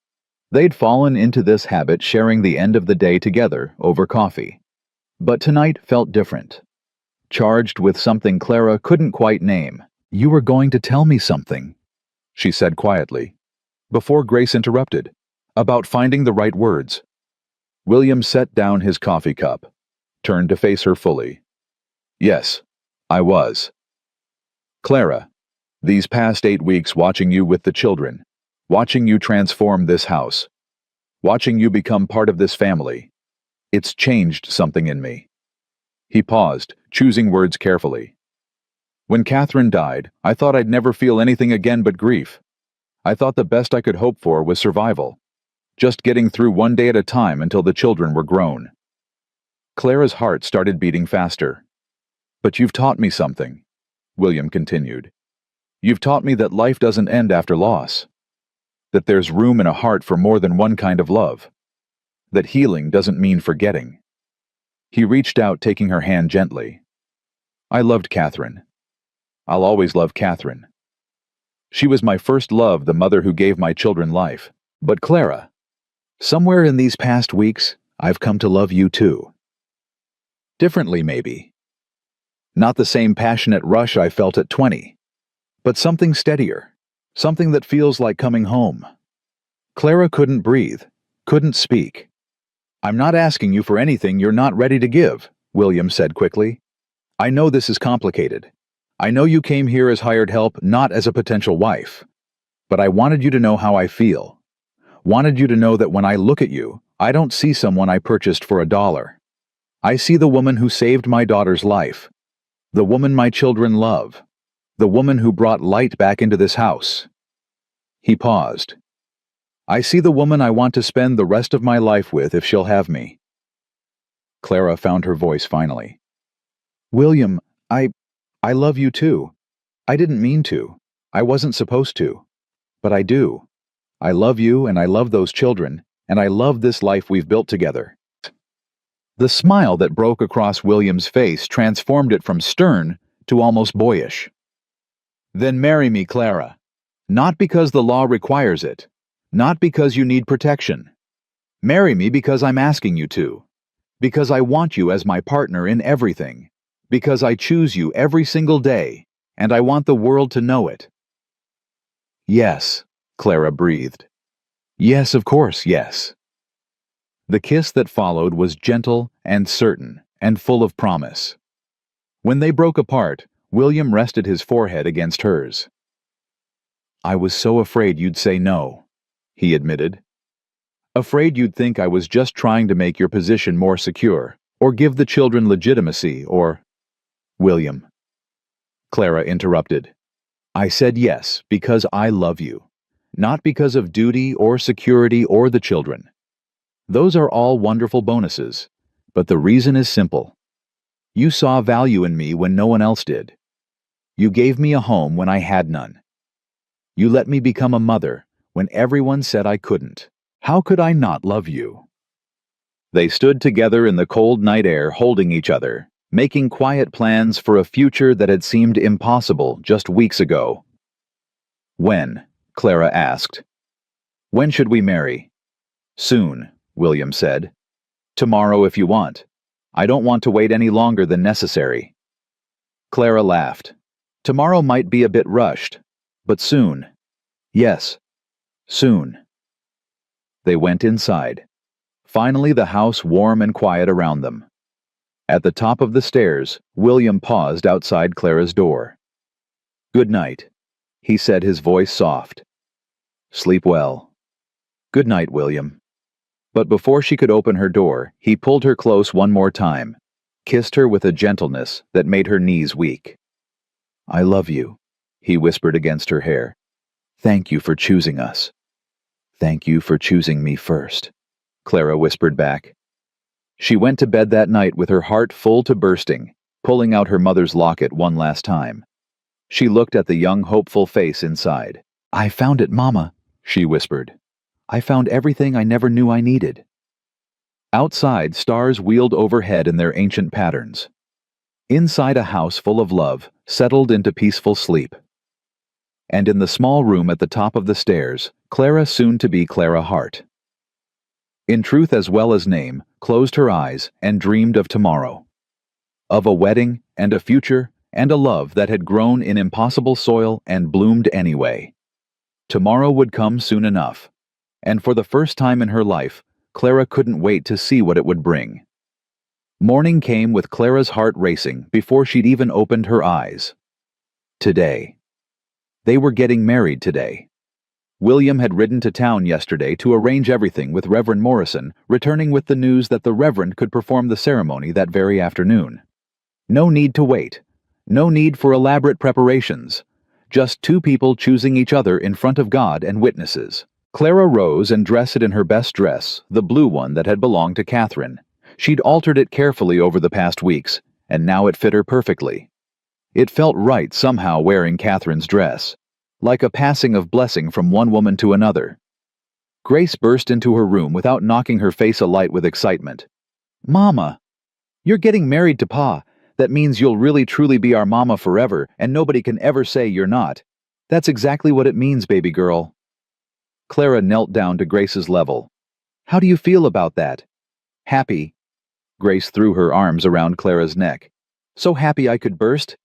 They'd fallen into this habit, sharing the end of the day together over coffee. But tonight felt different, charged with something Clara couldn't quite name. You were going to tell me something, she said quietly, before Grace interrupted, about finding the right words. William set down his coffee cup, turned to face her fully. Yes, I was. Clara, these past 8 weeks watching you with the children, watching you transform this house, watching you become part of this family, it's changed something in me. He paused, choosing words carefully. When Catherine died, I thought I'd never feel anything again but grief. I thought the best I could hope for was survival, just getting through one day at a time until the children were grown. Clara's heart started beating faster. But you've taught me something, William continued. You've taught me that life doesn't end after loss, that there's room in a heart for more than one kind of love, that healing doesn't mean forgetting. He reached out, taking her hand gently. I loved Catherine. I'll always love Catherine. She was my first love, the mother who gave my children life. But Clara, somewhere in these past weeks, I've come to love you too. Differently, maybe. Not the same passionate rush I felt at 20, but something steadier, something that feels like coming home. Clara couldn't breathe, couldn't speak. I'm not asking you for anything you're not ready to give, William said quickly. I know this is complicated. I know you came here as hired help, not as a potential wife. But I wanted you to know how I feel. Wanted you to know that when I look at you, I don't see someone I purchased for $1. I see the woman who saved my daughter's life. The woman my children love. The woman who brought light back into this house. He paused. I see the woman I want to spend the rest of my life with if she'll have me. Clara found her voice finally. William, I love you too. I didn't mean to. I wasn't supposed to. But I do. I love you and I love those children, and I love this life we've built together. The smile that broke across William's face transformed it from stern to almost boyish. Then marry me, Clara. Not because the law requires it. Not because you need protection. Marry me because I'm asking you to. Because I want you as my partner in everything. Because I choose you every single day, and I want the world to know it. Yes, Clara breathed. Yes, of course, yes. The kiss that followed was gentle and certain and full of promise. When they broke apart, William rested his forehead against hers. I was so afraid you'd say no, he admitted. Afraid you'd think I was just trying to make your position more secure, or give the children legitimacy, or... William. Clara interrupted. I said yes because I love you, not because of duty or security or the children. Those are all wonderful bonuses, but the reason is simple. You saw value in me when no one else did. You gave me a home when I had none. You let me become a mother when everyone said I couldn't. How could I not love you? They stood together in the cold night air, holding each other, making quiet plans for a future that had seemed impossible just weeks ago. When? Clara asked. When should we marry? Soon, William said. Tomorrow if you want. I don't want to wait any longer than necessary. Clara laughed. Tomorrow might be a bit rushed, but soon. Yes, soon. They went inside. Finally, the house warm and quiet around them. At the top of the stairs, William paused outside Clara's door. "Good night," he said, his voice soft. "Sleep well." "Good night, William." But before she could open her door, he pulled her close one more time, kissed her with a gentleness that made her knees weak. "I love you," he whispered against her hair. "Thank you for choosing us." "Thank you for choosing me first," Clara whispered back. She went to bed that night with her heart full to bursting, pulling out her mother's locket one last time. She looked at the young, hopeful face inside. "I found it, Mama," she whispered. "I found everything I never knew I needed." Outside, stars wheeled overhead in their ancient patterns. Inside, a house full of love settled into peaceful sleep. And in the small room at the top of the stairs, Clara, soon to be Clara Hart, in truth as well as name, closed her eyes and dreamed of tomorrow. Of a wedding and a future and a love that had grown in impossible soil and bloomed anyway. Tomorrow would come soon enough, and for the first time in her life, Clara couldn't wait to see what it would bring. Morning came with Clara's heart racing before she'd even opened her eyes. Today. They were getting married today. William had ridden to town yesterday to arrange everything with Reverend Morrison, returning with the news that the Reverend could perform the ceremony that very afternoon. No need to wait. No need for elaborate preparations. Just two people choosing each other in front of God and witnesses. Clara rose and dressed it in her best dress, the blue one that had belonged to Catherine. She'd altered it carefully over the past weeks, and now it fit her perfectly. It felt right somehow wearing Catherine's dress, like a passing of blessing from one woman to another. Grace burst into her room without knocking her face alight with excitement. "Mama! You're getting married to Pa. That means you'll really truly be our mama forever, and nobody can ever say you're not. That's exactly what it means, baby girl." Clara knelt down to Grace's level. "How do you feel about that?" "Happy." Grace threw her arms around Clara's neck. "So happy I could burst.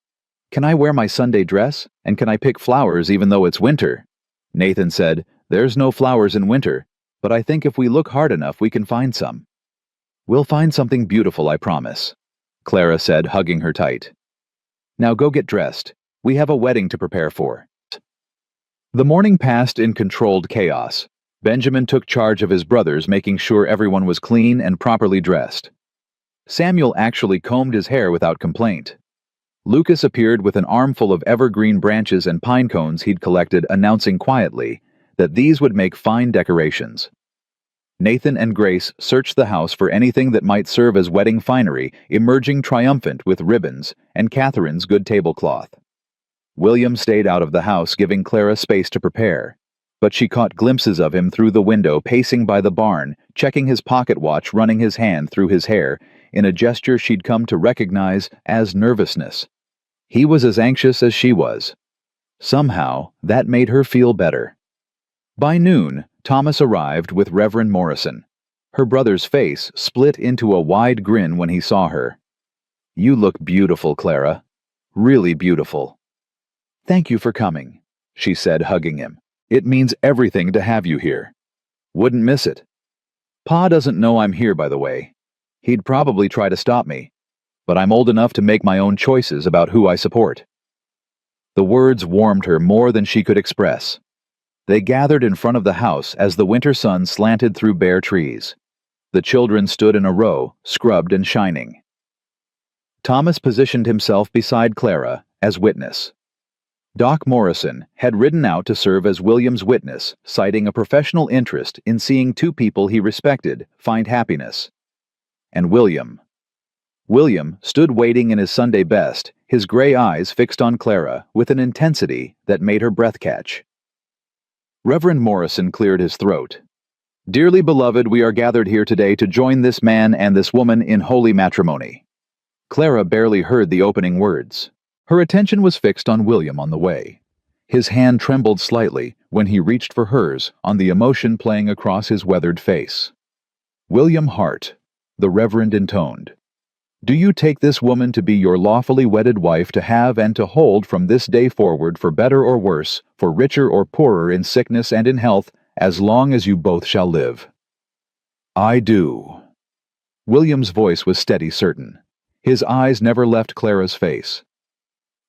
Can I wear my Sunday dress? And can I pick flowers even though it's winter?" Nathan said, "There's no flowers in winter, but I think if we look hard enough we can find some." "We'll find something beautiful, I promise," Clara said, hugging her tight. "Now go get dressed. We have a wedding to prepare for." The morning passed in controlled chaos. Benjamin took charge of his brothers, making sure everyone was clean and properly dressed. Samuel actually combed his hair without complaint. Lucas appeared with an armful of evergreen branches and pine cones he'd collected, announcing quietly that these would make fine decorations. Nathan and Grace searched the house for anything that might serve as wedding finery, emerging triumphant with ribbons and Catherine's good tablecloth. William stayed out of the house, giving Clara space to prepare, but she caught glimpses of him through the window, pacing by the barn, checking his pocket watch, running his hand through his hair, in a gesture she'd come to recognize as nervousness. He was as anxious as she was. Somehow, that made her feel better. By noon, Thomas arrived with Reverend Morrison. Her brother's face split into a wide grin when he saw her. "You look beautiful, Clara. Really beautiful." "Thank you for coming," she said, hugging him. "It means everything to have you here. Wouldn't miss it. Pa doesn't know I'm here, by the way. He'd probably try to stop me, but I'm old enough to make my own choices about who I support." The words warmed her more than she could express. They gathered in front of the house as the winter sun slanted through bare trees. The children stood in a row, scrubbed and shining. Thomas positioned himself beside Clara as witness. Doc Morrison had ridden out to serve as William's witness, citing a professional interest in seeing two people he respected find happiness. And William stood waiting in his Sunday best, his gray eyes fixed on Clara with an intensity that made her breath catch. Reverend Morrison cleared his throat. "Dearly beloved, we are gathered here today to join this man and this woman in holy matrimony." Clara barely heard the opening words. Her attention was fixed on William on the way. His hand trembled slightly when he reached for hers, on the emotion playing across his weathered face. "William Hart," the Reverend intoned, "do you take this woman to be your lawfully wedded wife, to have and to hold from this day forward, for better or worse, for richer or poorer, in sickness and in health, as long as you both shall live?" I do. William's voice was steady, certain. His eyes never left Clara's face.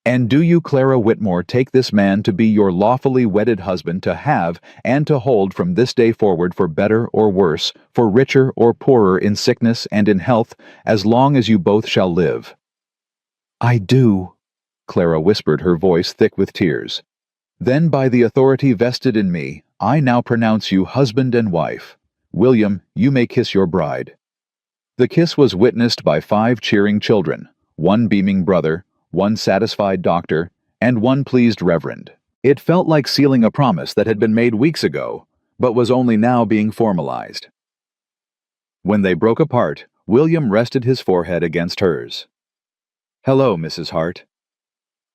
And do you, Clara Whitmore, take this man to be your lawfully wedded husband, to have and to hold from this day forward, for better or worse, for richer or poorer, in sickness and in health, as long as you both shall live? I do, Clara whispered, her voice thick with tears. Then by the authority vested in me, I now pronounce you husband and wife. William, you may kiss your bride. The kiss was witnessed by 5 cheering children, 1 beaming brother, 1 satisfied doctor, and 1 pleased reverend. It felt like sealing a promise that had been made weeks ago, but was only now being formalized. When they broke apart, William rested his forehead against hers. Hello, Mrs. Hart.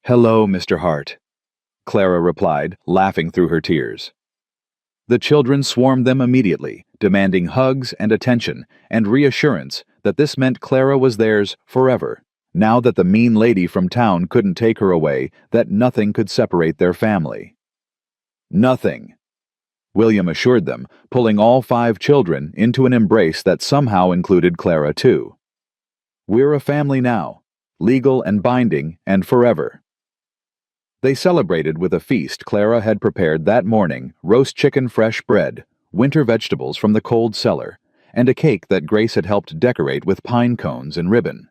Hello, Mr. Hart, Clara replied, laughing through her tears. The children swarmed them immediately, demanding hugs and attention and reassurance that this meant Clara was theirs forever. Now that the mean lady from town couldn't take her away, that nothing could separate their family. Nothing, William assured them, pulling all 5 children into an embrace that somehow included Clara too. We're a family now, legal and binding and forever. They celebrated with a feast Clara had prepared that morning: roast chicken, fresh bread, winter vegetables from the cold cellar, and a cake that Grace had helped decorate with pine cones and ribbon.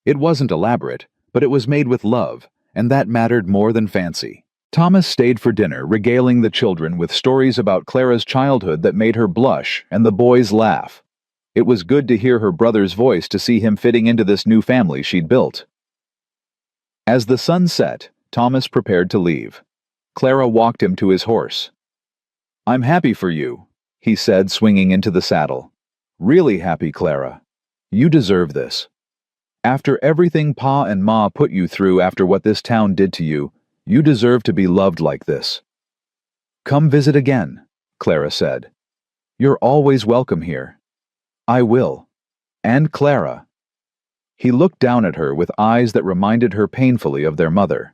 It wasn't elaborate, but it was made with love, and that mattered more than fancy. Thomas stayed for dinner, regaling the children with stories about Clara's childhood that made her blush and the boys laugh. It was good to hear her brother's voice, to see him fitting into this new family she'd built. As the sun set, Thomas prepared to leave. Clara walked him to his horse. I'm happy for you, he said, swinging into the saddle. Really happy, Clara. You deserve this. After everything Pa and Ma put you through, after what this town did to you, you deserve to be loved like this. Come visit again, Clara said. You're always welcome here. I will. And Clara. He looked down at her with eyes that reminded her painfully of their mother.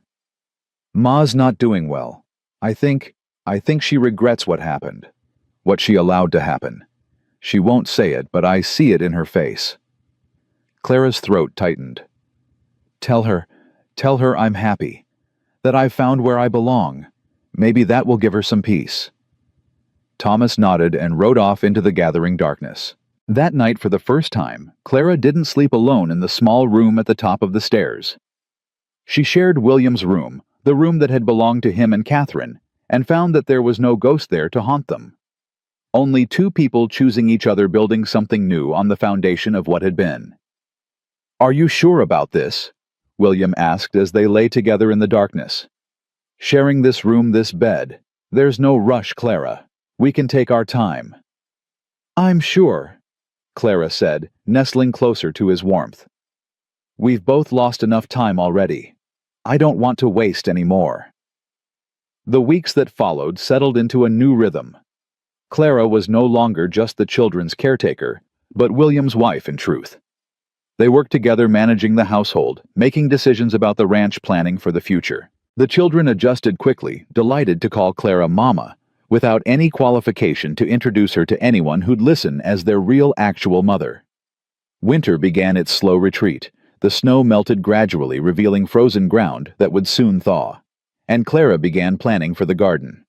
Ma's not doing well. I think she regrets what happened, what she allowed to happen. She won't say it, but I see it in her face. Clara's throat tightened. Tell her I'm happy, that I've found where I belong. Maybe that will give her some peace. Thomas nodded and rode off into the gathering darkness. That night, for the first time, Clara didn't sleep alone in the small room at the top of the stairs. She shared William's room, the room that had belonged to him and Catherine, and found that there was no ghost there to haunt them. Only 2 people choosing each other, building something new on the foundation of what had been. Are you sure about this? William asked as they lay together in the darkness. Sharing this room, this bed. There's no rush, Clara. We can take our time. I'm sure, Clara said, nestling closer to his warmth. We've both lost enough time already. I don't want to waste any more. The weeks that followed settled into a new rhythm. Clara was no longer just the children's caretaker, but William's wife in truth. They worked together, managing the household, making decisions about the ranch, planning for the future. The children adjusted quickly, delighted to call Clara Mama, without any qualification to introduce her to anyone who'd listen as their real, actual mother. Winter began its slow retreat. The snow melted gradually, revealing frozen ground that would soon thaw. And Clara began planning for the garden.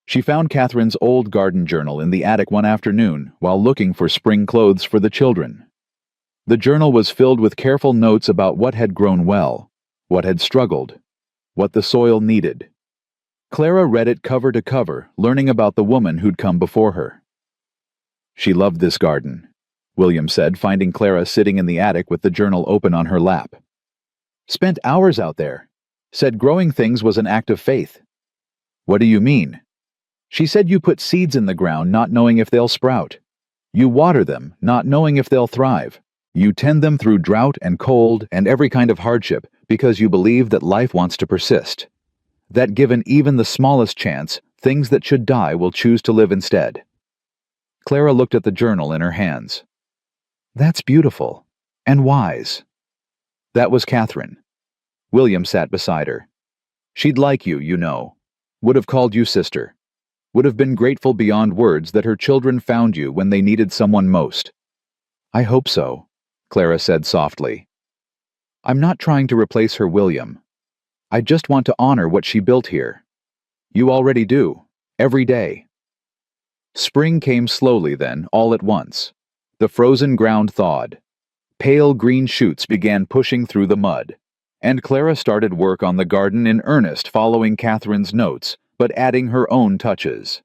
She found Catherine's old garden journal in the attic one afternoon while looking for spring clothes for the children. The journal was filled with careful notes about what had grown well, what had struggled, what the soil needed. Clara read it cover to cover, learning about the woman who'd come before her. She loved this garden, William said, finding Clara sitting in the attic with the journal open on her lap. Spent hours out there. Said growing things was an act of faith. What do you mean? She said you put seeds in the ground not knowing if they'll sprout. You water them not knowing if they'll thrive. You tend them through drought and cold and every kind of hardship because you believe that life wants to persist. That given even the smallest chance, things that should die will choose to live instead. Clara looked at the journal in her hands. That's beautiful and wise. That was Catherine. William sat beside her. She'd like you, you know. Would have called you sister. would have been grateful beyond words that her children found you when they needed someone most. I hope so, Clara said softly. I'm not trying to replace her, William. I just want to honor what she built here. You already do, every day. Spring came slowly then, all at once. The frozen ground thawed. Pale green shoots began pushing through the mud, and Clara started work on the garden in earnest, following Catherine's notes, but adding her own touches.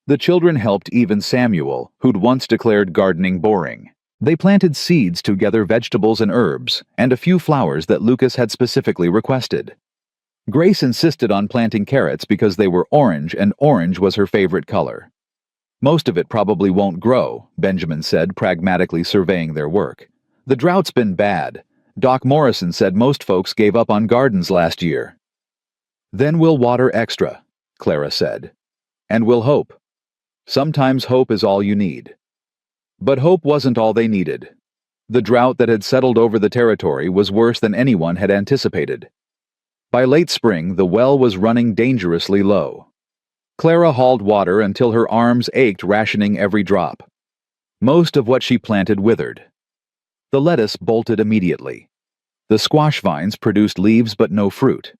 The children helped even Samuel, who'd once declared gardening boring. They planted seeds to gather vegetables and herbs, and a few flowers that Lucas had specifically requested. Grace insisted on planting carrots because they were orange, and orange was her favorite color. Most of it probably won't grow, Benjamin said, pragmatically surveying their work. The drought's been bad. Doc Morrison said most folks gave up on gardens last year. Then we'll water extra, Clara said. And we'll hope. Sometimes hope is all you need. But hope wasn't all they needed. The drought that had settled over the territory was worse than anyone had anticipated. By late spring, the well was running dangerously low. Clara hauled water until her arms ached, rationing every drop. Most of what she planted withered. The lettuce bolted immediately. The squash vines produced leaves but no fruit.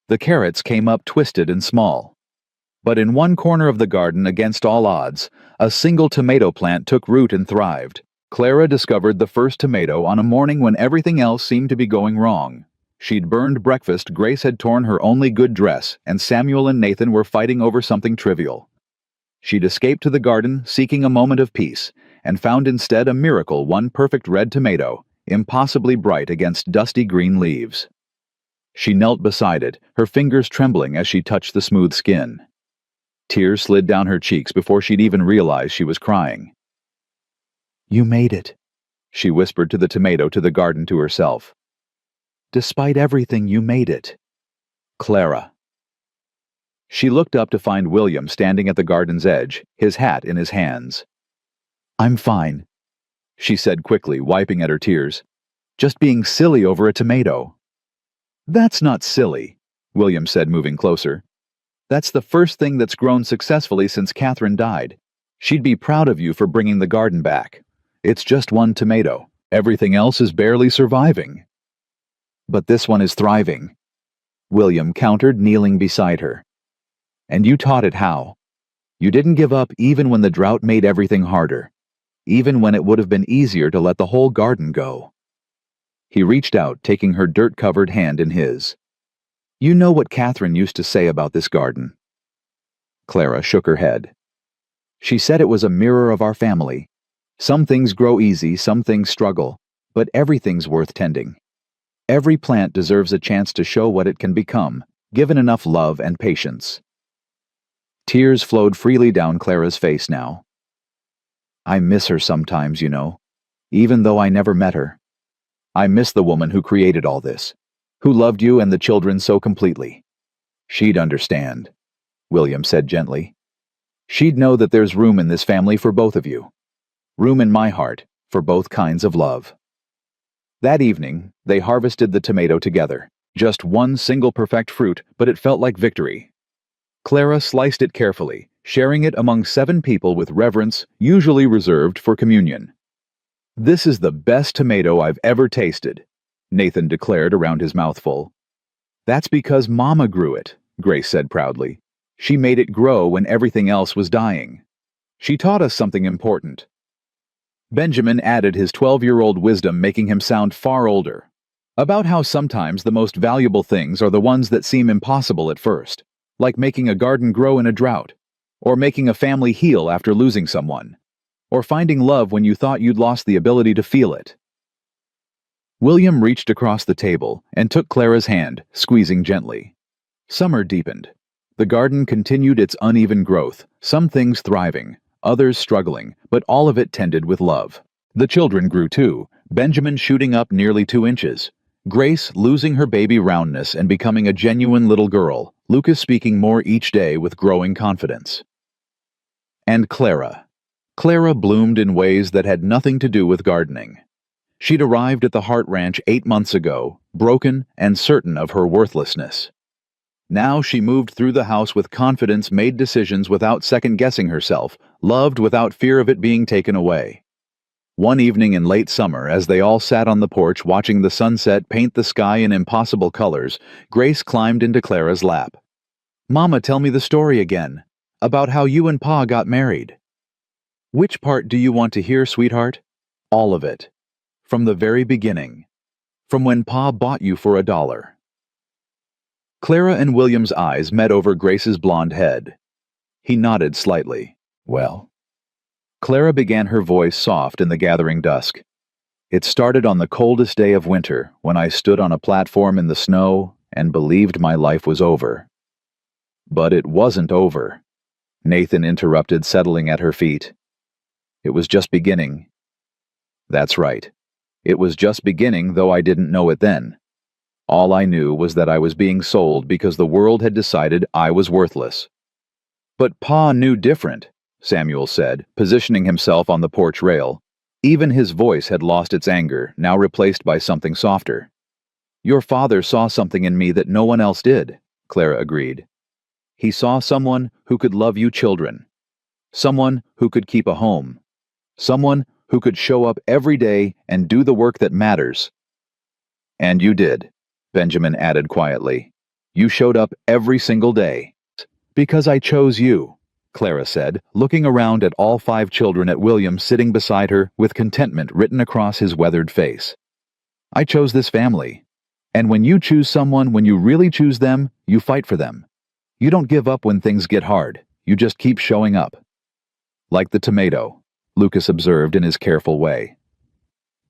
The carrots came up twisted and small. But in one corner of the garden, against all odds, a single tomato plant took root and thrived. Clara discovered the first tomato on a morning when everything else seemed to be going wrong. She'd burned breakfast, Grace had torn her only good dress, and Samuel and Nathan were fighting over something trivial. She'd escaped to the garden, seeking a moment of peace, and found instead a miracle, one perfect red tomato, impossibly bright against dusty green leaves. She knelt beside it, her fingers trembling as she touched the smooth skin. Tears slid down her cheeks before she'd even realized she was crying. You made it, she whispered to the garden to herself. Despite everything, you made it. Clara. She looked up to find William standing at the garden's edge, his hat in his hands. I'm fine, she said quickly, wiping at her tears. Just being silly over a tomato. That's not silly, William said, moving closer. That's the first thing that's grown successfully since Catherine died. She'd be proud of you for bringing the garden back. It's just one tomato. Everything else is barely surviving. But this one is thriving, William countered, kneeling beside her. And you taught it how. You didn't give up even when the drought made everything harder, even when it would have been easier to let the whole garden go. He reached out, taking her dirt-covered hand in his. You know what Catherine used to say about this garden. Clara shook her head. She said it was a mirror of our family. Some things grow easy, some things struggle, but everything's worth tending. Every plant deserves a chance to show what it can become, given enough love and patience. Tears flowed freely down Clara's face now. I miss her sometimes, you know, even though I never met her. I miss the woman who created all this, who loved you and the children so completely. She'd understand, William said gently. She'd know that there's room in this family for both of you. Room in my heart for both kinds of love. That evening, they harvested the tomato together. Just one single perfect fruit, but it felt like victory. Clara sliced it carefully, sharing it among 7 people with reverence usually reserved for communion. This is the best tomato I've ever tasted, Nathan declared around his mouthful. That's because Mama grew it, Grace said proudly. She made it grow when everything else was dying. She taught us something important. Benjamin added his 12-year-old wisdom, making him sound far older, about how sometimes the most valuable things are the ones that seem impossible at first, like making a garden grow in a drought, or making a family heal after losing someone, or finding love when you thought you'd lost the ability to feel it. William reached across the table and took Clara's hand, squeezing gently. Summer deepened. The garden continued its uneven growth, some things thriving, others struggling, but all of it tended with love. The children grew too, Benjamin shooting up nearly 2 inches, Grace losing her baby roundness and becoming a genuine little girl, Lucas speaking more each day with growing confidence. And Clara. Clara bloomed in ways that had nothing to do with gardening. She'd arrived at the Hart Ranch 8 months ago, broken and certain of her worthlessness. Now she moved through the house with confidence, made decisions without second-guessing herself, loved without fear of it being taken away. One evening in late summer, as they all sat on the porch watching the sunset paint the sky in impossible colors, Grace climbed into Clara's lap. "Mama, tell me the story again, about how you and Pa got married." "Which part do you want to hear, sweetheart?" "All of it. From the very beginning. From when Pa bought you for $1." Clara and William's eyes met over Grace's blonde head. He nodded slightly. "Well?" Clara began, her voice soft in the gathering dusk. "It started on the coldest day of winter, when I stood on a platform in the snow and believed my life was over." "But it wasn't over," Nathan interrupted, settling at her feet. "It was just beginning." "That's right. It was just beginning, though I didn't know it then. All I knew was that I was being sold because the world had decided I was worthless." "But Pa knew different," Samuel said, positioning himself on the porch rail. Even his voice had lost its anger, now replaced by something softer. "Your father saw something in me that no one else did," Clara agreed. "He saw someone who could love you children. Someone who could keep a home. Someone who could show up every day and do the work that matters." "And you did," Benjamin added quietly. "You showed up every single day." "Because I chose you," Clara said, looking around at all 5 children, at William sitting beside her with contentment written across his weathered face. "I chose this family. And when you choose someone, when you really choose them, you fight for them. You don't give up when things get hard. You just keep showing up." "Like the tomato," Lucas observed in his careful way.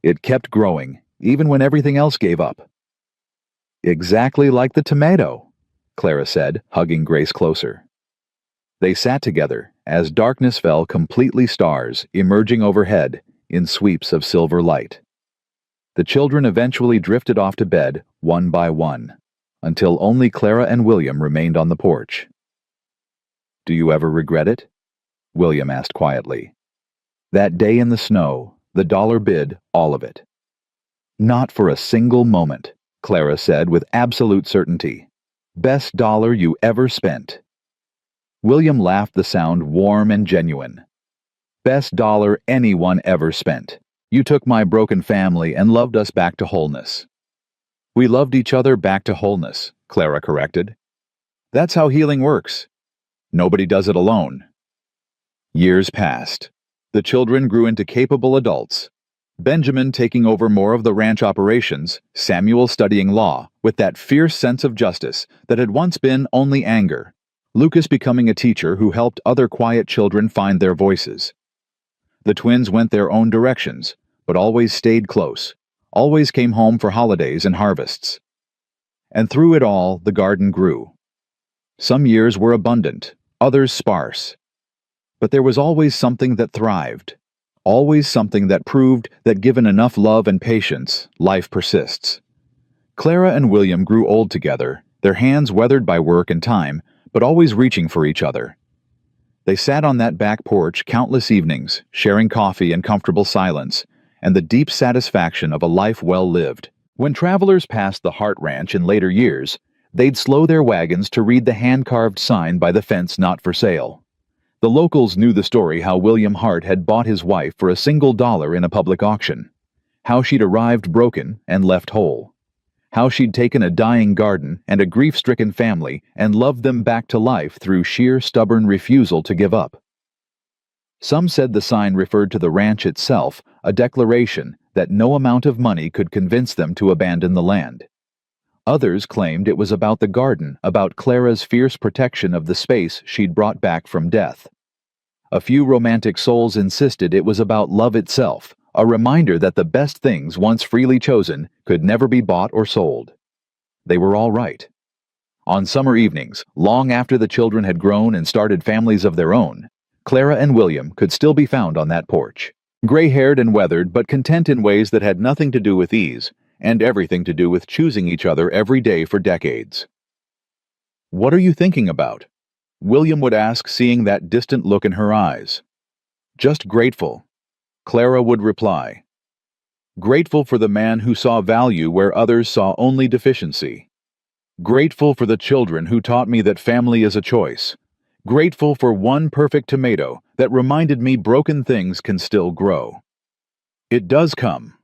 "It kept growing, even when everything else gave up." "Exactly like the tomato," Clara said, hugging Grace closer. They sat together as darkness fell, completely stars emerging overhead in sweeps of silver light. The children eventually drifted off to bed, one by one, until only Clara and William remained on the porch. "Do you ever regret it?" William asked quietly. "That day in the snow, the dollar bid, all of it." "Not for a single moment," Clara said with absolute certainty. "Best dollar you ever spent." William laughed, the sound warm and genuine. "Best dollar anyone ever spent. You took my broken family and loved us back to wholeness." "We loved each other back to wholeness," Clara corrected. "That's how healing works. Nobody does it alone." Years passed. The children grew into capable adults. Benjamin taking over more of the ranch operations, Samuel studying law with that fierce sense of justice that had once been only anger, Lucas becoming a teacher who helped other quiet children find their voices. The twins went their own directions, but always stayed close, always came home for holidays and harvests. And through it all, the garden grew. Some years were abundant, others sparse. But there was always something that thrived. Always something that proved that given enough love and patience, life persists. Clara and William grew old together, their hands weathered by work and time, but always reaching for each other. They sat on that back porch countless evenings, sharing coffee and comfortable silence, and the deep satisfaction of a life well lived. When travelers passed the Hart Ranch in later years, they'd slow their wagons to read the hand-carved sign by the fence, "Not for sale." The locals knew the story how William Hart had bought his wife for a single dollar in a public auction, how she'd arrived broken and left whole, how she'd taken a dying garden and a grief-stricken family and loved them back to life through sheer stubborn refusal to give up. Some said the sign referred to the ranch itself, a declaration that no amount of money could convince them to abandon the land. Others claimed it was about the garden, about Clara's fierce protection of the space she'd brought back from death. A few romantic souls insisted it was about love itself, a reminder that the best things once freely chosen could never be bought or sold. They were all right. On summer evenings, long after the children had grown and started families of their own, Clara and William could still be found on that porch, gray-haired and weathered, but content in ways that had nothing to do with ease, and everything to do with choosing each other every day for decades. "What are you thinking about?" William would ask, seeing that distant look in her eyes. "Just grateful," Clara would reply. "Grateful for the man who saw value where others saw only deficiency." Grateful for the children who taught me that family is a choice. Grateful for one perfect tomato that reminded me broken things can still grow. It does come.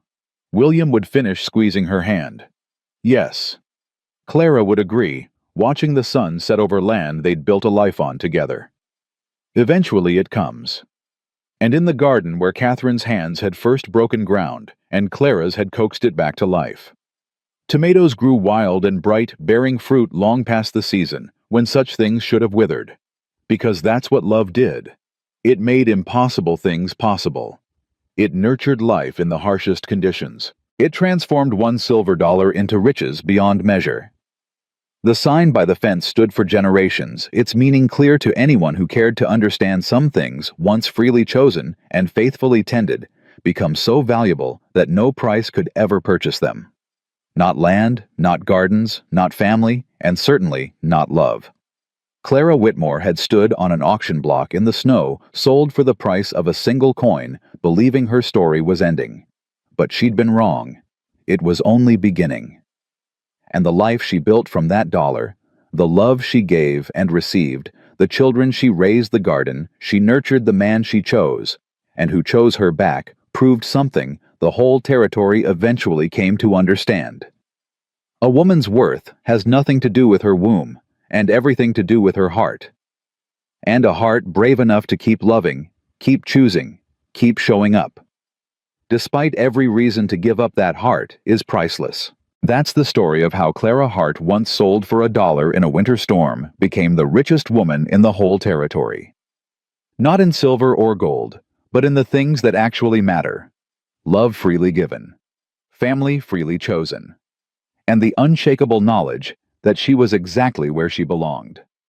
William would finish squeezing her hand. Yes. Clara would agree, watching the sun set over land they'd built a life on together. Eventually it comes. And in the garden where Catherine's hands had first broken ground and Clara's had coaxed it back to life. Tomatoes grew wild and bright, bearing fruit long past the season, when such things should have withered. Because that's what love did. It made impossible things possible. It nurtured life in the harshest conditions. It transformed one silver dollar into riches beyond measure. The sign by the fence stood for generations, its meaning clear to anyone who cared to understand some things, once freely chosen and faithfully tended, become so valuable that no price could ever purchase them. Not land, not gardens, not family, and certainly not love. Clara Whitmore had stood on an auction block in the snow, sold for the price of a single coin, believing her story was ending. But she'd been wrong. It was only beginning. And the life she built from that dollar, the love she gave and received, the children she raised, the garden she nurtured, the man she chose, and who chose her back, proved something the whole territory eventually came to understand. A woman's worth has nothing to do with her womb, and everything to do with her heart. And a heart brave enough to keep loving, keep choosing, keep showing up. Despite every reason to give up, that heart is priceless. That's the story of how Clara Hart, once sold for $1 in a winter storm, became the richest woman in the whole territory. Not in silver or gold, but in the things that actually matter. Love freely given, family freely chosen, and the unshakable knowledge that she was exactly where she belonged.